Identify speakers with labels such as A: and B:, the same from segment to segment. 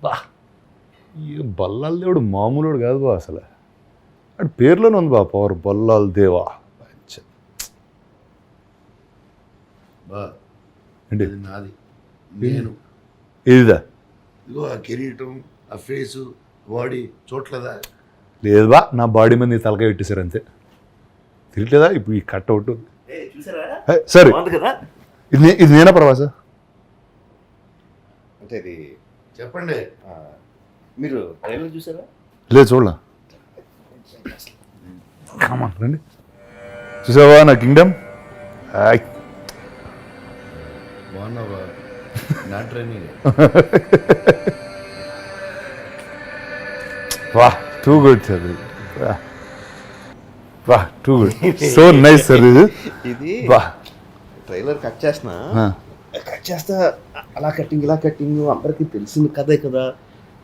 A: బా ఈ బల్లాల దేవుడు మామూలుడు కాదు బా, అసలు అటు పేర్లోనే ఉంది బా పవర్, బల్లాల దేవా.
B: ఏంటి నాది, నేను
A: ఇదిదా
B: ఇదిగో ఆ కిరీటం, ఆ ఫేసు, బాడీ చూడలేదా?
A: లేదు బా, నా బాడీ మీద నీ తలకాయ పెట్టేశారు అంతే. తిరగలేదా ఇప్పుడు ఈ కట్ అవుట్? సరే ఇది నేనా ప్రభాస్?
B: అంటే ఇది చెప్పండి, మీరు ట్రైలర్ చూసారా?
A: లేదు చూడలా. రండి, చూసావా నా కింగ్డమ్?
B: బాగున్నావా? నా ట్రైనింగ్
A: వా టూ గుడ్ సార్, వా too good, so nice sir.
B: ఇది
A: వా
B: ట్రైలర్ కట్ చేస్తా అలా కట్టింగ్ ఇలా కట్టింగ్ అందరికీ తెలిసిన కథే కదా,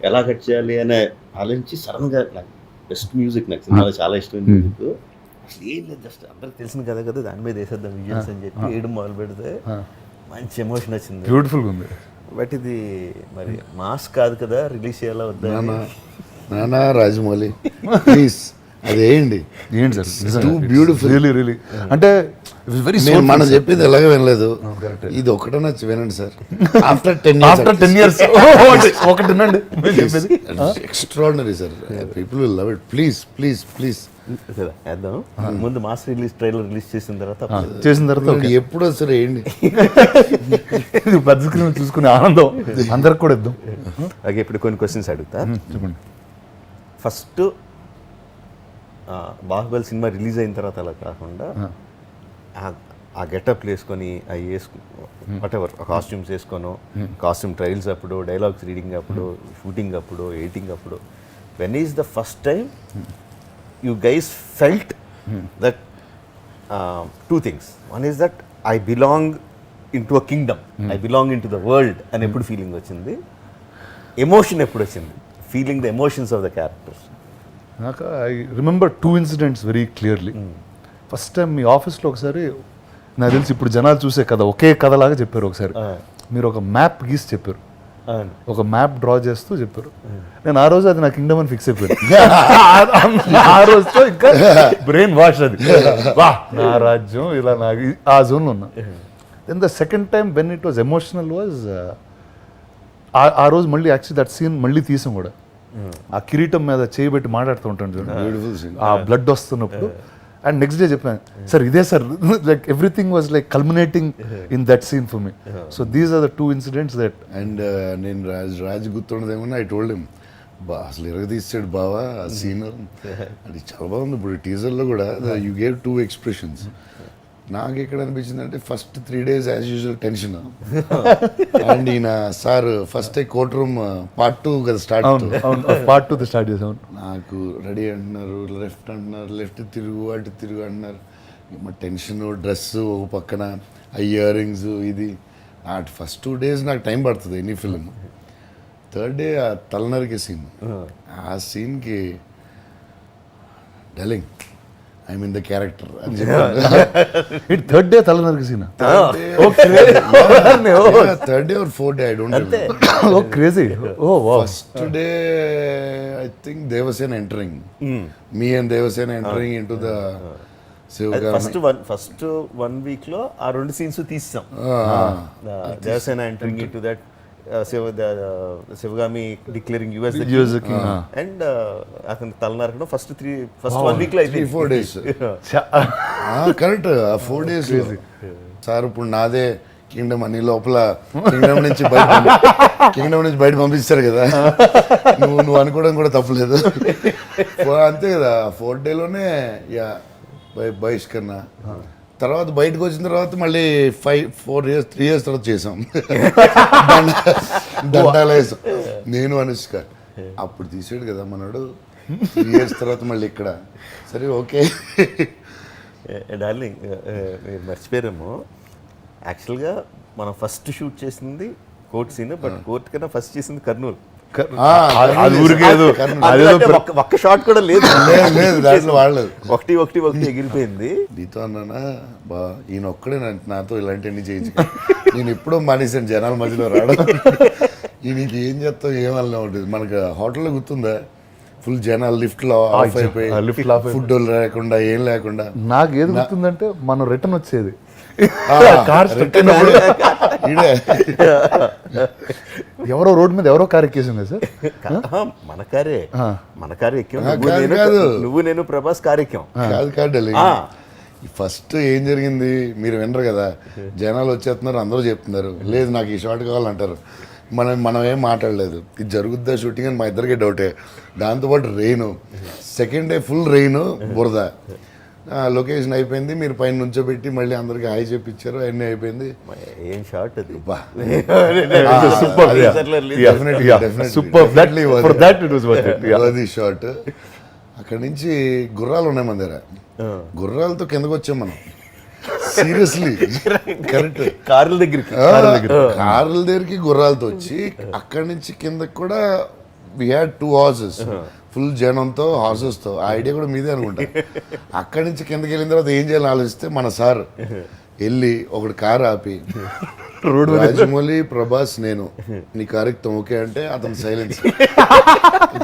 B: ఎలా కట్ చేయాలి అని ఆలోచించి సడన్గా నాకు బెస్ట్ మ్యూజిక్, నాకు సినిమాలో చాలా ఇష్టమైన మ్యూజిక్. అసలు ఏం లేదు, జస్ట్ అందరికి తెలిసిన కథే కదా దాని మీద వేసేద్దాం విజువల్స్ అని చెప్పి వేయడం మొదలు పెడితే మంచి ఎమోషన్ వచ్చింది,
A: బ్యూటిఫుల్గా ఉంది.
B: బట్ ఇది మరి మాస్ కాదు కదా, రిలీజ్ చేయాలా వద్దా?
C: నానా రాజమౌళి ప్లీజ్ అదేంటి
A: ఏంటి sir,
C: two beautiful,
A: really really. అంటే వెరీ
C: మనం చెప్పింది ఎలాగ వినలేదు, ఇది ఒకటన్నా వినండి సార్. ఆఫ్టర్ 10 years
A: ఒకటి వినండి,
C: extraordinary sir, people will love it. Please please please
B: వేద్దాం. ముందు మాస్ రిలీజ్ ట్రైలర్ రిలీజ్ చేసిన
A: తర్వాత
C: ఎప్పుడు సార్ ఏంటి
A: పెద్ద స్క్రీన్ చూసుకునే ఆనందం అందరికి కూడా ఇద్దాం.
B: అలాగే ఇప్పుడు కొన్ని క్వశ్చన్స్ అడుగుతా,
A: చెప్పండి.
B: ఫస్ట్ బాహుబలి సినిమా రిలీజ్ అయిన తర్వాత అలా కాకుండా ఆ గెటప్ వేసుకొని అవి వాట్ ఎవర్ కాస్ట్యూమ్స్ వేసుకోను, కాస్ట్యూమ్ ట్రయల్స్ అప్పుడు, డైలాగ్స్ రీడింగ్ అప్పుడు, షూటింగ్ అప్పుడు, ఎడిటింగ్ అప్పుడు, when is the first time you guys felt that two things? One is that I belong in to a kingdom, I belong in to the world అని ఎప్పుడు feeling వచ్చింది? Emotion ఎప్పుడు వచ్చింది? Feeling the emotions of the characters.
A: నాకు I remember 2 incidents very clearly. First time మీ ఆఫీస్లో ఒకసారి, నాకు తెలిసి ఇప్పుడు జనాలు చూసే కథ ఒకే కథలాగా చెప్పారు. ఒకసారి మీరు ఒక మ్యాప్ గీసి చెప్పారు, ఒక మ్యాప్ డ్రా చేస్తూ చెప్పారు. నేను ఆ రోజు అది నా కింగ్డమ్ అని ఫిక్స్ అయిపోయాను. ఆ రోజుతో ఇంకా బ్రెయిన్ వాష్, అది వా నా రాజ్యం ఇలా, నాకు ఆ జోన్లో ఉన్నా. Then the second time when it was emotional was ఆ రోజు మళ్ళీ యాక్చువల్లీ దట్ సీన్ మళ్ళీ తీసాం కూడా. ఆ కిరీటం మీద చేయబెట్టి మాట్లాడుతూ ఉంటాను చూడండి, ఆ బ్లడ్ వస్తున్నప్పుడు. అండ్ నెక్స్ట్ డే చెప్పాను, సార్ ఇదే sir, like everything was like culminating in that scene for me. So these are the 2 incidents that.
C: And నేను రాజ్ గుర్తుండదేమన్నా ఐ టోల్డ్ హిమ్, అసలు ఎరగదీసాడు బావా ఆ సీన్, అది చాలా బాగుంది. ఇప్పుడు టీజర్లో కూడా యూ గేవ్ 2 expressions. నాకు ఎక్కడ అనిపించింది అంటే first 3 days as usual tension, and ఈయన sir first court room part 2 కదా స్టార్ట్
A: చేసాం.
C: నాకు రెడీ అంటున్నారు, లెఫ్ట్ అంటున్నారు, లెఫ్ట్ తిరుగు అటు తిరుగు అంటున్నారు, మా టెన్షన్, డ్రెస్సు ఒక పక్కన, ఇయర్ రింగ్స్, ఇది. ఆ ఫస్ట్ 2 days నాకు టైం పడుతుంది ఎనీ ఫిలిం. థర్డ్ డే ఆ తలనరికే సీన్, ఆ సీన్కి dealing I'm in the character అని చెప్పి.
A: థర్డ్ డే తలనరికి scene,
C: third day or fourth day I don't remember.
A: Oh crazy. Oh wow.
C: First day I think Devasena entering, me and Devasena entering into the
B: first 1 week లో ఆ 2 scenes తీసాం. Devasena entering into that, Sivagami declaring us king, and అతను తలనరకడం first 1 week లో
C: 3-4 days. Correct, 4 days. Sir ఇప్పుడు నాదే Kingdom అని, లోపల Kingdom నుంచి బయట పంపిస్తారు కదా, నువ్వు అనుకోవడం కూడా తప్పలేదు. అంతే కదా, 4th day బహిష్కరణ. తర్వాత బయటకు వచ్చిన తర్వాత మళ్ళీ 3 years తర్వాత చేసాం దండాలు వేసాం నేను అనుష్క. అప్పుడు తీసాడు కదా మనోడు, 3 years తర్వాత మళ్ళీ ఇక్కడ. సరే ఓకే
B: డార్లింగ్, మీరు మర్చిపోయారేమో, యాక్చువల్గా మనం ఫస్ట్ షూట్ చేసింది కోర్ట్ సీన్, బట్ కోర్ట్ కన్నా ఫస్ట్ చేసింది కర్నూలు. ఒక్క షాట్ కూడా లేదు,
C: దాంట్లో వాడలేదు.
B: ఒకటి ఎగిరిపోయింది.
C: నీతో అన్నానా బా, ఈయన ఒక్కడే నాతో ఇలాంటివన్నీ చేయించు. నేను ఎప్పుడో మానేసాను జనాల మధ్యలో రావడం. నీకు ఏం చేస్తాం ఏమన్నా ఉంటుంది. మనకు హోటల్లో గుర్తుందా, ఫుల్ జనాలు లిఫ్ట్లో ఆఫ్ అయిపోయి,
A: లిఫ్ట్లో ఆఫ్
C: ఫుడ్ లేకుండా ఏం లేకుండా.
A: నాకు ఏది గుర్తుందంటే మనం రిటర్న్ వచ్చేది ఎవరో రోడ్ మీద ఎవరో కార్ ఎక్కేసింది సార్.
B: మన కారే ఎక్కాం, నువ్వు నేను ప్రభాస్ కార్ ఎక్కాం.
C: కాదు ఫస్ట్ ఏం జరిగింది మీరు వినరు కదా, జనాలు వచ్చేస్తున్నారు, అందరూ చెప్తున్నారు లేదు నాకు ఈ షాట్ కావాలంటారు. మనం ఏం మాట్లాడలేదు, ఇది జరుగుద్దా షూటింగ్ అని మా ఇద్దరికే డౌటే. దాంతోపాటు rain, second day full rain, బురద. లొకేషన్ అయిపోయింది, మీరు పైన నుంచోబెట్టి మళ్ళీ అందరికి హాయ్ చెప్పించారు, అన్నీ అయిపోయింది.
B: ఏం షాట్ అది,
C: అది షాట్. అక్కడి నుంచి గుర్రాలు ఉన్నాయి మన దగ్గర, గుర్రాలతో కిందకు వచ్చాం మనం. సీరియస్లీ కరెక్ట్,
B: కార్ల
C: దగ్గరికి గుర్రాలతో వచ్చి అక్కడి నుంచి కిందకి కూడా వి హ్యాడ్ 2 horses, ఫుల్ జనంతో హార్సెస్తో. ఆ ఐడియా కూడా మీదే అనుకుంటా. అక్కడి నుంచి కిందకి వెళ్ళిన తర్వాత ఏం చేయాలని ఆలోచిస్తే మన సార్ వెళ్ళి ఒకటి కారు ఆపి, రాజమౌళి, ప్రభాస్, నేను నీ కారు ఎక్కుతాం ఓకే అంటే అతను సైలెన్స్.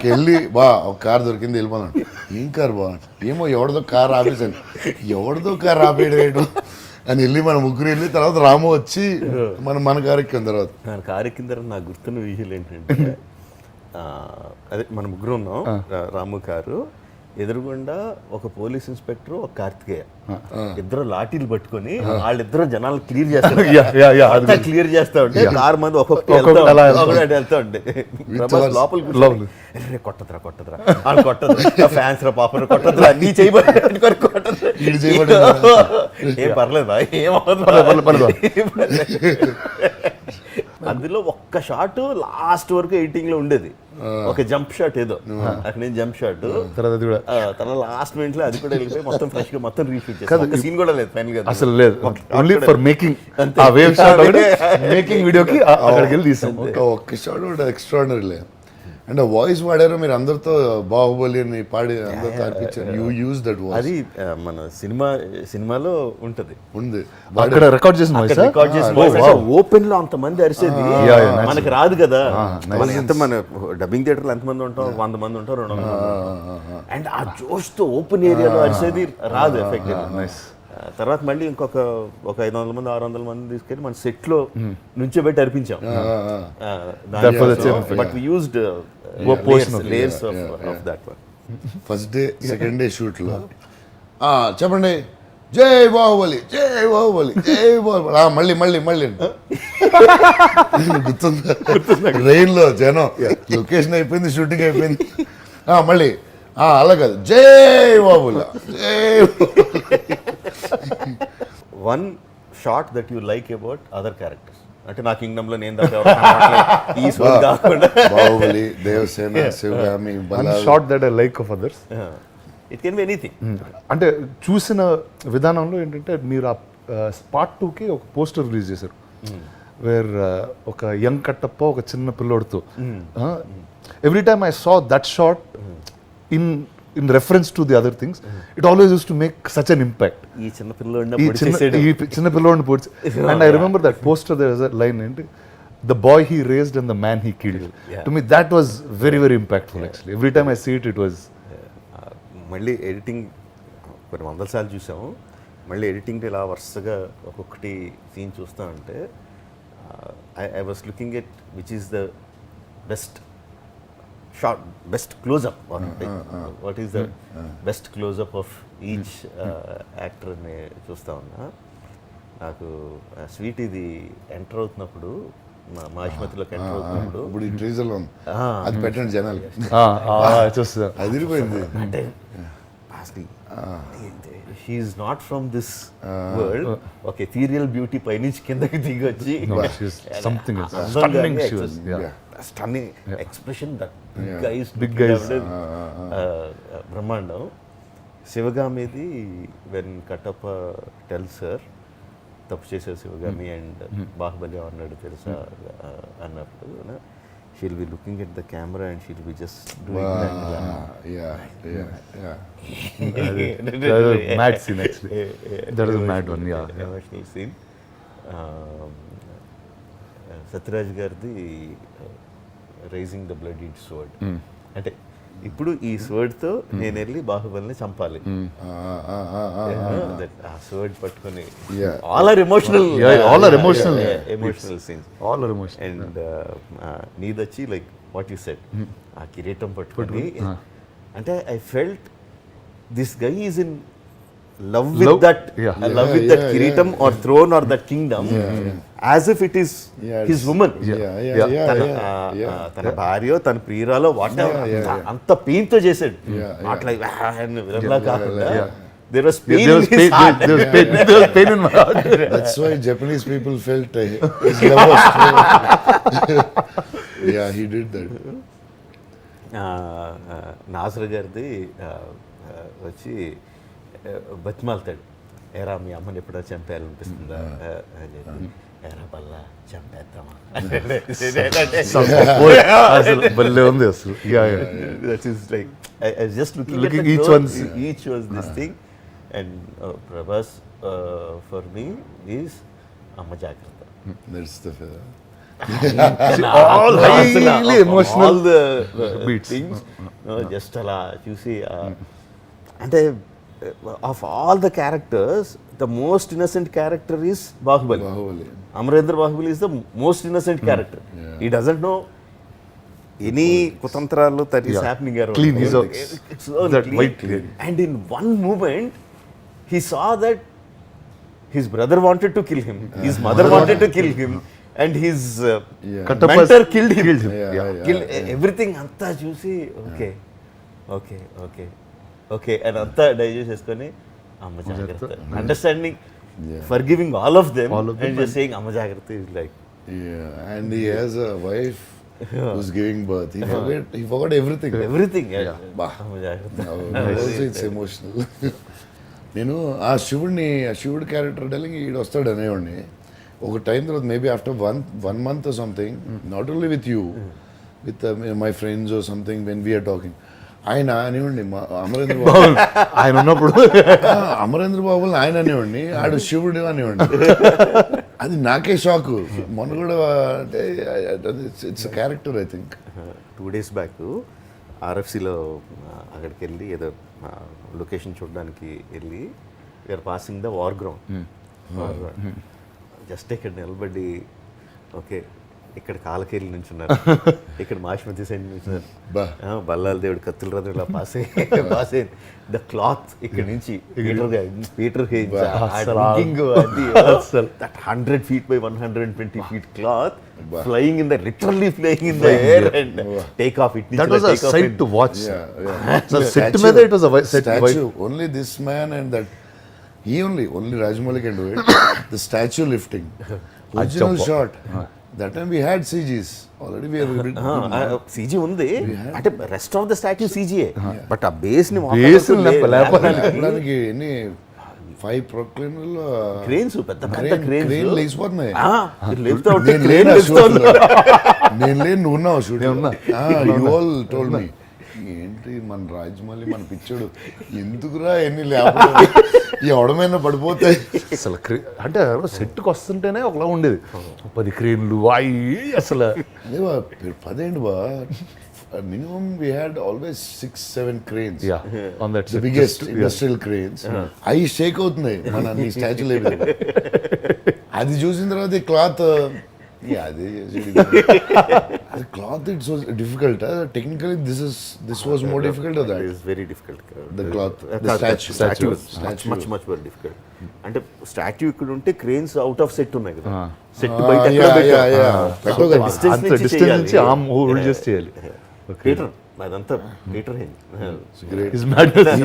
C: వెళ్ళి బా ఒక కారు దొరికింది వెళ్ళిపోతాను. ఏం కారు బా, ఏమో ఎవరిదో కారు ఆపేసాను, ఎవరిదో కారు ఆపేయడం అని వెళ్ళి మన ముగ్గురు వెళ్ళి తర్వాత రాము వచ్చి మన కారు ఎక్కిన తర్వాత
B: కారు ఎక్కిన తర్వాత నాకు గుర్తున్న విషయాలు ఏంటంటే, అదే మన ముగ్గురు ఉన్నాం, రాము కారు ఎదురుగుండా ఒక పోలీస్ ఇన్స్పెక్టర్, ఒక కార్తికేయ, ఇద్దరు లాఠీలు పట్టుకొని వాళ్ళిద్దరు జనాలు క్లియర్ చేస్తా ఉంటే కారు మంది ఒక్కొక్క వెళ్తా ఉంటే లోపల కొట్టదురా వాళ్ళు కొట్టదు, ఫ్యాన్స్ రా పాప కొట్టదురా, నీ చేయబడి ఏం పర్లేదా, ఏమవుతుంది. అందులో ఒక్క షాట్ లాస్ట్ వరకు ఎడిటింగ్ లో ఉండేది, ఒక జంప్ షాట్ ఏదో అక్కడ నేను జంప్ షాట్ తన లాస్ట్ మినిట్ లో అది కూడా వెళ్ళిపోయి మొత్తం ఫ్రెష్ గా మొత్తం రీషూట్ చేస్తాను. సీన్ కూడా లేదు ఫైనల్ గా, అసలు లేదు, ఓన్లీ ఫర్ మేకింగ్
A: మేకింగ్ వీడియోకి అక్కడికి వెళ్ళి తీసాం.
C: ఒక్క షాట్ కూడా ఎక్స్ట్రాడినరీ లేదు. అంటే వాయిస్ వాడారో మీరు అందరితో, బాహుబలి అని పాడి అందరితో అర్పించారు. You use that voice.
B: అది మన సినిమాలో ఉంటది,
C: ఉంది
A: అక్కడ రికార్డ్ చేసిన
B: ఓపెన్ లో అంత మంది అరిసేది మనకి రాదు కదా. ఎంత మన డబ్బింగ్ థియేటర్లో ఎంతమంది ఉంటాం, 100 మంది ఉంటాం, 200 అండ్ ఆ జోష్ తో ఓపెన్ ఏరియాలో అరిసేది రాదు ఎఫెక్ట్. తర్వాత మళ్ళీ ఇంకొక 500 మంది 600 మంది తీసుకెళ్ళి మన సెట్ లో నుంచో పెట్టి అర్పించాం. But we used layers of that one.
C: First day second day shoot లో చెప్పండి జై బాహుబలి జై బాహుబలి జై బాహుబలి, మళ్ళీ మళ్ళీ మళ్ళీ గుర్తుందా, ట్రైన్ లో జనం, లొకేషన్ అయిపోయింది, షూటింగ్ అయిపోయింది, మళ్ళీ అలా కాదు జై బాహుబలి జై.
B: One shot that you like about other characters, అంటే నా కింగ్డమ్ లో నేను
C: Baahubali, Devasena, Sivagami,
A: shot that I like of others.
B: It can be anything.
A: అంటే చూసిన విధానంలో ఏంటంటే మీరు ఆ Part 2కి ఒక పోస్టర్ రిలీజ్ చేశారు, వేర్ ఒక యంగ్ కట్టప్ప ఒక చిన్న పిల్లోడితో. Every time I saw that shot in reference to the other things, it always used to make such an impact.
B: ఈ చిన్న పిల్లోడిని
A: పొడిచి, and I remember that poster, there was a line, the boy he raised and the man he killed. To me that was very very impactful actually. Every time I see it, it was
B: మళ్ళీ editing కొన్ని 100 సార్లు చూసాము. మళ్ళీ editing ఇలా వరుసగా ఒక్కొక్కటి scene చూస్తా ఉంటే I was looking at which is the best shot, best closeup, what is the best closeup of each actor అని చూస్తా ఉన్నా. నాకు స్వీట్ ఇది ఎంటర్ అవుతున్నప్పుడు, మాహిష్మతిలోకి ఎంటర్ అవుతున్నప్పుడు
C: ఇప్పుడు ఈ ట్రీజర్ లో అది పెట్టండి జనాలు అదిరిపోయింది.
B: అంటే she is not from this world, ఒక ఎథీరియల్ బ్యూటీ పైనుంచి కిందకి దిగి వచ్చి stunning expression, that big eyes, బ్రహ్మాండం. శివగామిది వెన్ కట్టప్ప టెల్స్ హర్ తప్పు చేశారు శివగామి అండ్ బాహుబలి అన్నాడు తెలుసా అన్నప్పుడు, she'll be looking at the camera and she'll be just doing that.
A: That was a mad scene actually. That was a mad one, yeah.
B: Emotional scene. Sathyaraj గారిది rising the blood in sword, అంటే ఇప్పుడు ఈ స్వర్డ్తో నేను వెళ్ళి బాహుబలిని చంపాలి, ఆ sword పట్టుకొని all are emotional, emotional scenes, and నీదొచ్చి లైక్ వాట్ యు సెడ్, ఆ కిరీటం పట్టుకొని, అంటే I felt this guy is in love with that kiritam or throne or that kingdom, as if it is his woman, తన భార్యో తన ప్రియురాలో what అంత pain తో చేసాడు, అట్లా విలన్లా కాకుండా there was pain in his heart.
A: There was pain in my heart.
C: That's why Japanese people felt his love was true. Yeah, he did that.
B: Nassar గారిది వచ్చి బతిమాలుతాడు, ఏరా మీ అమ్మని ఎప్పుడో చంపేయాలనిపిస్తుందా అని చెప్పి, ఏరా బల్లా చంపేద్దామా
A: భలే ఉంది అసలు.
B: That is like I just
A: Looking
B: each was this thing, and Prabhas for me is అమ్మ జాగ్రత్త.
C: That's the feather.
A: All highly emotional
B: all the
A: beats.
B: things just అలా చూసి, అంటే of all the characters the most innocent character is Baahubali. Amarendra Baahubali is the most innocent character. He doesn't know any kutantralu that is happening around.
A: Clean, he's
B: it's so
A: that
B: clean.
A: white clean.
B: And in one moment he saw that his brother wanted to kill him, his mother wanted to kill him, and his mentor killed him. Killed everything anta chusi, okay and anta digest cheskoni amma jagrata, understanding, forgiving all of them and just saying amma jagrata is like,
C: and he has a wife who's giving birth. He forgot everything.
B: amma jagrata.
C: Also it's emotional. నేను ఆ శివుడు character డెలింగ్ ఈడు వస్తాడు అనేవాడిని ఒక time తర్వాత, maybe after one month or something, not only with you, with my friends or something, when we are talking, ఆయన అనేవాడిని అమరేంద్ర బాబు
A: ఆయన ఉన్నప్పుడు
C: అమరేంద్ర బాబుని ఆయన అనేవాడిని, ఆడు శివుడు అనేవాడిని. అది నాకే షాక్. మొన్న కూడా అంటే it's character I think.
B: 2 days back ఆర్ఎఫ్సిలో అక్కడికి వెళ్ళి ఏదో లొకేషన్ చూడడానికి వెళ్ళి, we're passing the war ground, just ఇక్కడ నిలబడి, ఓకే ఇక్కడ కాలకేళ్ళు నుంచున్నారు, ఇక్కడ మాష్మతి సైడ్ నుంచున్నారు, బల్లాల దేవుడు కత్తుల రథం ఇలా పాస్ అయ్యి ద క్లాత్ ఇక్కడ నుంచి Peter that 100 feet by 120 feet cloth flying in the literally flying in the air and take off.
A: That was a sight to watch.
C: So
A: set మీద it was a set
C: statue. Only this man and that only Rajamouli can do it. The statue lifting, original shot. That time we had CGs already. We have
B: CG ఉంది, అంటే rest of the statue CGయే, but ఆ base ని
C: లేపడానికి ఎన్ని 5 ప్రొక్లైనర్లు
B: cranes, పెద్ద పెద్ద cranes
C: లేచిపోతున్నాయి.
B: నేను
C: లేను, నువ్వు ఉన్నావు shooting. You all told me, ఏంటి మన రాజమౌళి మన పిచ్చోడు ఎందుకురా ఎన్ని లేపడం, ఎవడమైనా పడిపోతాయి
A: అసలు. అంటే సెట్కి వస్తుంటేనే ఒకలా ఉండేది, 10 క్రేన్లు అవి అసలు
C: 10 బా. Minimum we had always 6-7 cranes.
A: On that
C: the biggest industrial cranes. అవి షేక్ అవుతున్నాయి మన నీ స్టాచ్యూ లేదు. అది చూసిన తర్వాత క్లాత్, అది cloth it's was difficult. Technically this was more difficult or that?
B: It is very difficult.
C: The cloth, the statue.
B: Much very difficult. అంటే స్టాచ్యూ ఇక్కడ ఉంటే క్రేన్స్ అవుట్ ఆఫ్ సెట్ ఉన్నాయి కదా, సెట్ బయట ఎక్కడ
A: డిస్టెన్స్ నుంచి ఆర్మ్ హోల్డ్ చేసి చేయాలి.
B: పీటర్, అదంతా Peter hen.
A: His madness.
C: He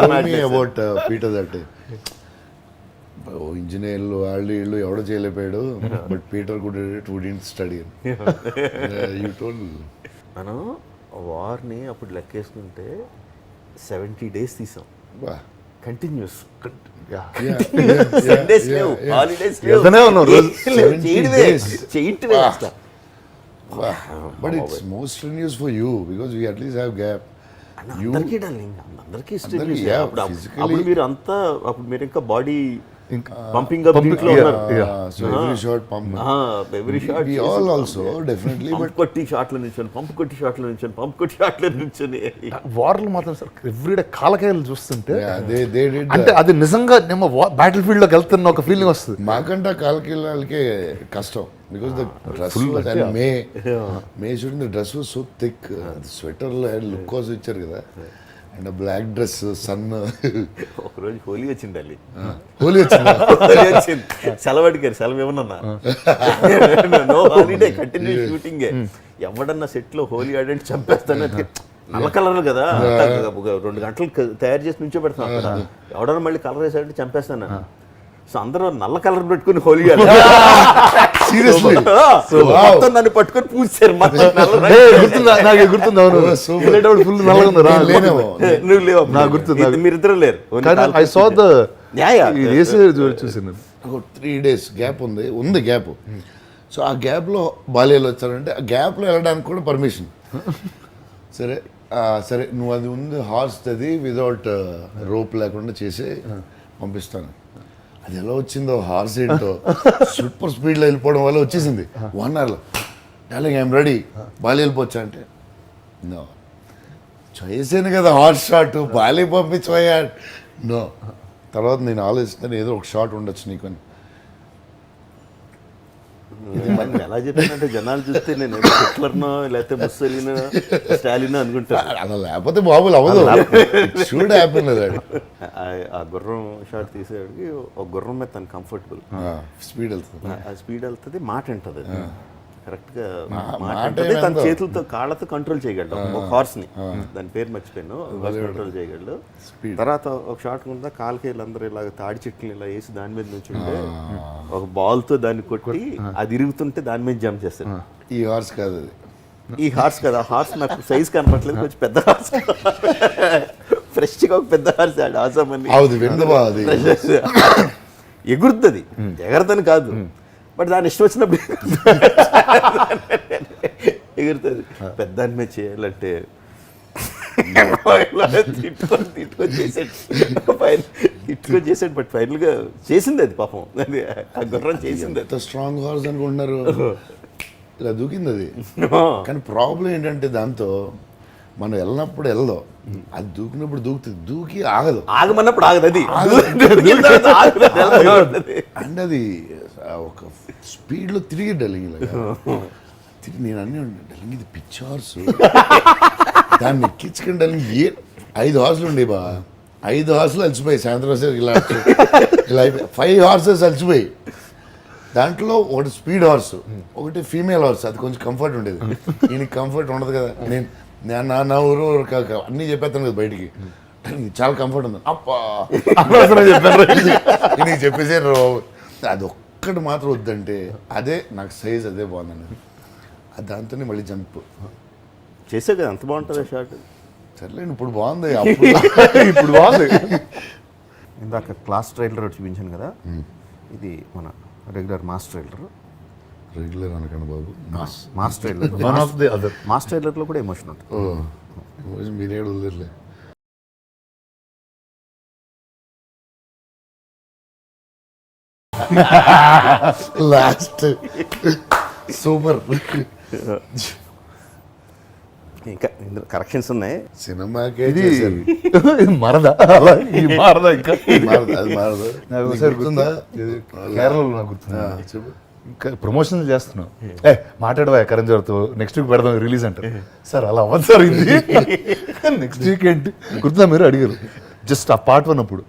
C: told me about Peter that day. ఇంజనీర్లు వాళ్ళు వీళ్ళు ఎవడో చేయలేకపోయాడు, బట్ పీటర్ కూడా వుడెంట్ స్టడీ. You told.
B: మనం వార్ని అప్పుడు లెక్కేసుకుంటే 70 days తీసాం కంటిన్యూస్. సండేస్ లేవు, హాలిడేస్ లేవు, చేయటమే అసలు.
C: But it's more strenuous for you because we at least have gap.
B: అందరికీ డార్లింగ్, అందరికీ స్ట్రెస్. అప్పుడు మీరు అంతా, అప్పుడు మీరు ఇంకా బాడీ పంపింగ్ అప్ దీంట్లో ఉన్నారు.
C: So every shot pump,
B: every shot
C: we all also definitely, but
B: pump కొట్టి షాట్లు నిల్చొని, పంప్ కొట్టి షాట్లు నిల్చొని, పంప్ కొట్టి షాట్లు నిల్చొని.
A: వార్లు మాత్రం సార్ ఎవ్రీడే కాలకాయలు చూస్తుంటే
C: they did
A: అంటే అది నిజంగా నేను బ్యాటిల్ ఫీల్డ్ లోకి వెళ్తున్న ఒక ఫీలింగ్ వస్తుంది.
C: మాకంటే కాలకి కష్టం because the dress may shooting the dress was so thick, స్వెటర్లో లుక్ కోసం ఇచ్చారు కదా, అండ్ బ్లాక్ డ్రెస్ సన్.
B: ఒకరోజు హోలీ వచ్చిండాలి,
C: హోలీ
B: వచ్చింది, సెలవు అడిగారు, సెలవు ఏమన్నా నో హాలిడే, కంటిన్యూ షూటింగ్. ఎవడన్నా సెట్ లో హోలీ ఆడంటే చంపేస్తాను. నల్ల కలర్ కదా, 2 గంటలు తయారు చేసి నుంచో పెడతాం అక్కడ, ఎవడన్నా మళ్ళీ కలర్ వేసాడంటే చంపేస్తాను. సో అందరూ నల్ల కలర్ పెట్టుకుని హోలీ
C: సీరియస్లీ
B: మొత్తం నన్ను పట్టుకొని పూసారు.
A: నాకు గుర్తుంది, అవును ఫుల్ నల్లగా ఉంది.
B: నువ్వు లేవు,
A: నాకు గుర్తుంది,
B: మీరిద్దరు లేరు.
A: ఐ సా ద చూసాను.
C: 3 days గ్యాప్ ఉంది గ్యాప్. సో ఆ గ్యాప్లో బాల్యాలు వచ్చారంటే ఆ గ్యాప్లో వెళ్ళడానికి కూడా పర్మిషన్. సరే నువ్వు అది ఉంది హార్స్ అది వితౌట్ రోప్ లేకుండా చేసి పంపిస్తాను. అది ఎలా వచ్చిందో హార్స్ ఏంటో సూపర్ స్పీడ్లో వెళ్ళిపోవడం వల్ల వచ్చేసింది 1 hourలో. డార్లింగ్ ఐఎమ్ రెడీ, బాలి వెళ్ళిపోవచ్చా అంటే నో, చేసాను కదా హార్స్ షాట్, బాలి పంపించబోయా నో. తర్వాత నేను ఆలోచిస్తాను ఏదో ఒక షాట్ ఉండొచ్చు నీకు అని.
B: ఎలా చెప్పానంటే జనాలు చూస్తే నేను హిట్లర్నో లేకపోతే ముస్సోలినో స్టాలినో అనుకుంటాను.
C: అలా లేకపోతే బాబులు అవ్వదు, షూడ్ హ్యాపీ.
B: ఆ గుర్రం షాట్ తీసేవాడికి ఒక గుర్రం మీద తను కంఫర్టబుల్,
C: స్పీడ్ వెళ్తుంది,
B: ఆ స్పీడ్ వెళ్తుంది, మాట వింటుంది కరెక్ట్గా, మాట వింటుంది. తన చేతులతో కాళ్ళతో కంట్రోల్ చేయగలడు ఒక హార్స్ ని, దాని పేరు మర్చిపోయాను, కంట్రోల్ చేయగలడు. తర్వాత ఒక షాట్ ఉందా, కాళ్ళకి వీళ్ళందరూ ఇలా తాడి చెట్లు ఇలా వేసి దాని మీద నుంచి ఉంటే ఒక బాల్ తో దాన్ని కొట్టి అది ఇరుగుతుంటే దాని మీద జంప్ చేస్తాడు.
C: ఈ హార్స్ కాదు అది,
B: ఈ హార్స్ కదా, హార్స్ నాకు సైజ్ కనపట్లేదు, కొంచెం పెద్ద హార్స్, ఫ్రెష్గా ఒక పెద్ద హార్స్ ఆసమని ఎగురుతుంది, ఎగరదని కాదు, బట్ దాని ఇష్టం వచ్చినప్పుడు ఎగురుతుంది. పెద్ద దాని మీద చేయాలంటే తిట్టుకొని చేసాడు, బట్ ఫైనల్గా చేసింది అది, పాపం అది ఆ గుర్రం చేసింది.
C: ఎంత స్ట్రాంగ్ హార్స్ అనుకుంటున్నారు, ఇలా దూకింది అది. కానీ ప్రాబ్లం ఏంటంటే దాంతో మనం వెళ్ళినప్పుడు వెళ్దాం, అది దూకినప్పుడు దూకుతుంది, దూకి
B: ఆగమన్నప్పుడు ఆగదు అది,
C: అండ్ అది ఒక స్పీడ్లో తిరిగి డల్లింగ్ ఇలాగా తిరిగి. నేను అన్నీ డల్లింగ్ ఇది పిచ్ హార్స్, దాన్ని ఎక్కించుకుని డల్లింగ్ 5 హార్స్లు ఉండే బా, 5 హార్స్లు అలసిపోయి సాయంత్రం వచ్చేసరికి ఇలా అయిపోయి 5 హార్సెస్ అలసిపోయి. దాంట్లో ఒకటి స్పీడ్ హార్స్, ఒకటి ఫీమేల్ హార్స్, అది కొంచెం కంఫర్ట్ ఉండేది. ఈయనకి కంఫర్ట్ ఉండదు కదా, నేను నా ఊరు అన్నీ చెప్పేస్తాను కదా బయటికి, చాలా కంఫర్ట్ ఉంది అప్పా చెప్పాను నీకు చెప్పేసే అది ఒక్కటి మాత్రం వద్దంటే అదే నాకు సైజ్ అదే బాగుందండి. అది దాంతోనే మళ్ళీ జంప్
B: చేసే కదా, అంత బాగుంటుంది షాట్.
C: సర్లేండి ఇప్పుడు బాగుంది,
A: ఇప్పుడు బాగుంది.
B: ఇందాక క్లాస్ ట్రైలర్ చూపించాను కదా, ఇది మన రెగ్యులర్ మాస్ ట్రైలర్.
C: రెగ్యులర్ అనకండి బాబు,
B: మాస్ ట్రైలర్, మాస్ ట్రైలర్లో కూడా ఎమోషన్ ఉంటుంది.
C: మీరే వదిలేరులే. Last super.
B: ఇంకా ఇందులో కరెక్షన్స్ ఉన్నాయి.
C: సినిమాకే
A: ఇది మరదా, అలా ఈ మారదా, ఇంకా
C: అది మారదు.
A: గుర్తుందా, కేరళలో నాకు గుర్తుందా,
C: చెప్పు.
A: ఇంకా ప్రమోషన్ చేస్తున్నావు, మాట్లాడవా కరణ్ జోర్తో నెక్స్ట్ వీక్ పెడదాం రిలీజ్ అంటారు. సార్ అలా అవ్వదు సార్, ఇది నెక్స్ట్ వీక్ ఏంటి గుర్తుందా, మీరు అడిగారు జస్ట్ ఆ పార్ట్ 1 అప్పుడు,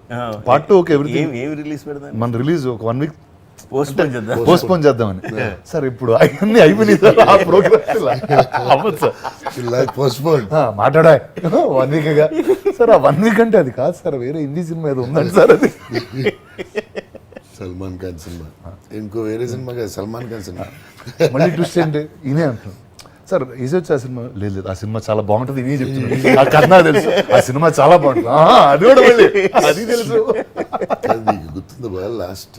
A: పార్ట్ 2 ఓకే ఎవ్రీథింగ్
B: రిలీజ్ పెడదాం,
A: మన రిలీజ్ ఒక 1 week
B: పోస్ట్పోన్
A: చేద్దామని. సార్ ఇప్పుడు అన్నీ అయిపోయినాయి సార్, ఆ ప్రోగ్రామ్ అవ్వదు సార్,
C: పోస్ట్పోన్
A: మాట్లాడా 1 week సార్. ఆ 1 week అంటే అది కాదు సార్, వేరే హిందీ సినిమా ఏదో ఉందండి సార్, అది
C: సల్మాన్ ఖాన్ సినిమా, ఇంకో వేరే సినిమా కాదు సల్మాన్ ఖాన్ సినిమా.
A: మళ్ళీ ట్విస్ట్ ఏంటి ఈయనే అంటాం సార్, ఈజీ వచ్చి ఆ సినిమా లేదు, ఆ సినిమా చాలా బాగుంటుంది, ఇవే చెప్తున్నాను, ఆ కథ నాకు తెలుసు, ఆ సినిమా చాలా బాగుంటుంది, అది కూడా మళ్ళీ అది తెలుసు.
C: నీకు గుర్తుంది బాగా, లాస్ట్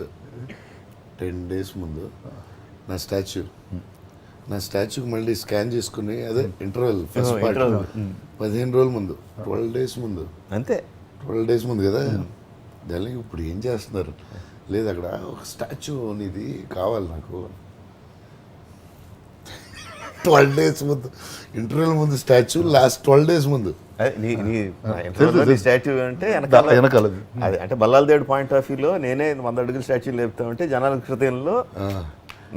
C: 10 days ముందు నా స్టాచ్యూకి మళ్ళీ స్కాన్ చేసుకుని అదే ఇంటర్వెల్ ఫస్ట్ పార్ట్ 15 రోజుల ముందు, 12 days ముందు,
B: అంతే
C: 12 days ముందు కదా. దానికి ఇప్పుడు ఏం చేస్తున్నారు, లేదు అక్కడ ఒక స్టాచ్యూ ఇది కావాలి నాకు 12 days ముందు ఇంటర్వ్యూల ముందు స్టాచ్యూ లాస్ట్ 12 days ముందు
B: స్టాచ్యూ అంటే
A: వెనకాల
B: అది అంటే బల్లాల దేవుడు పాయింట్ ఆఫ్ వ్యూలో నేనే 100 అడుగుల స్టాచ్యూ లేపుతా ఉంటే జనాల హృదయంలో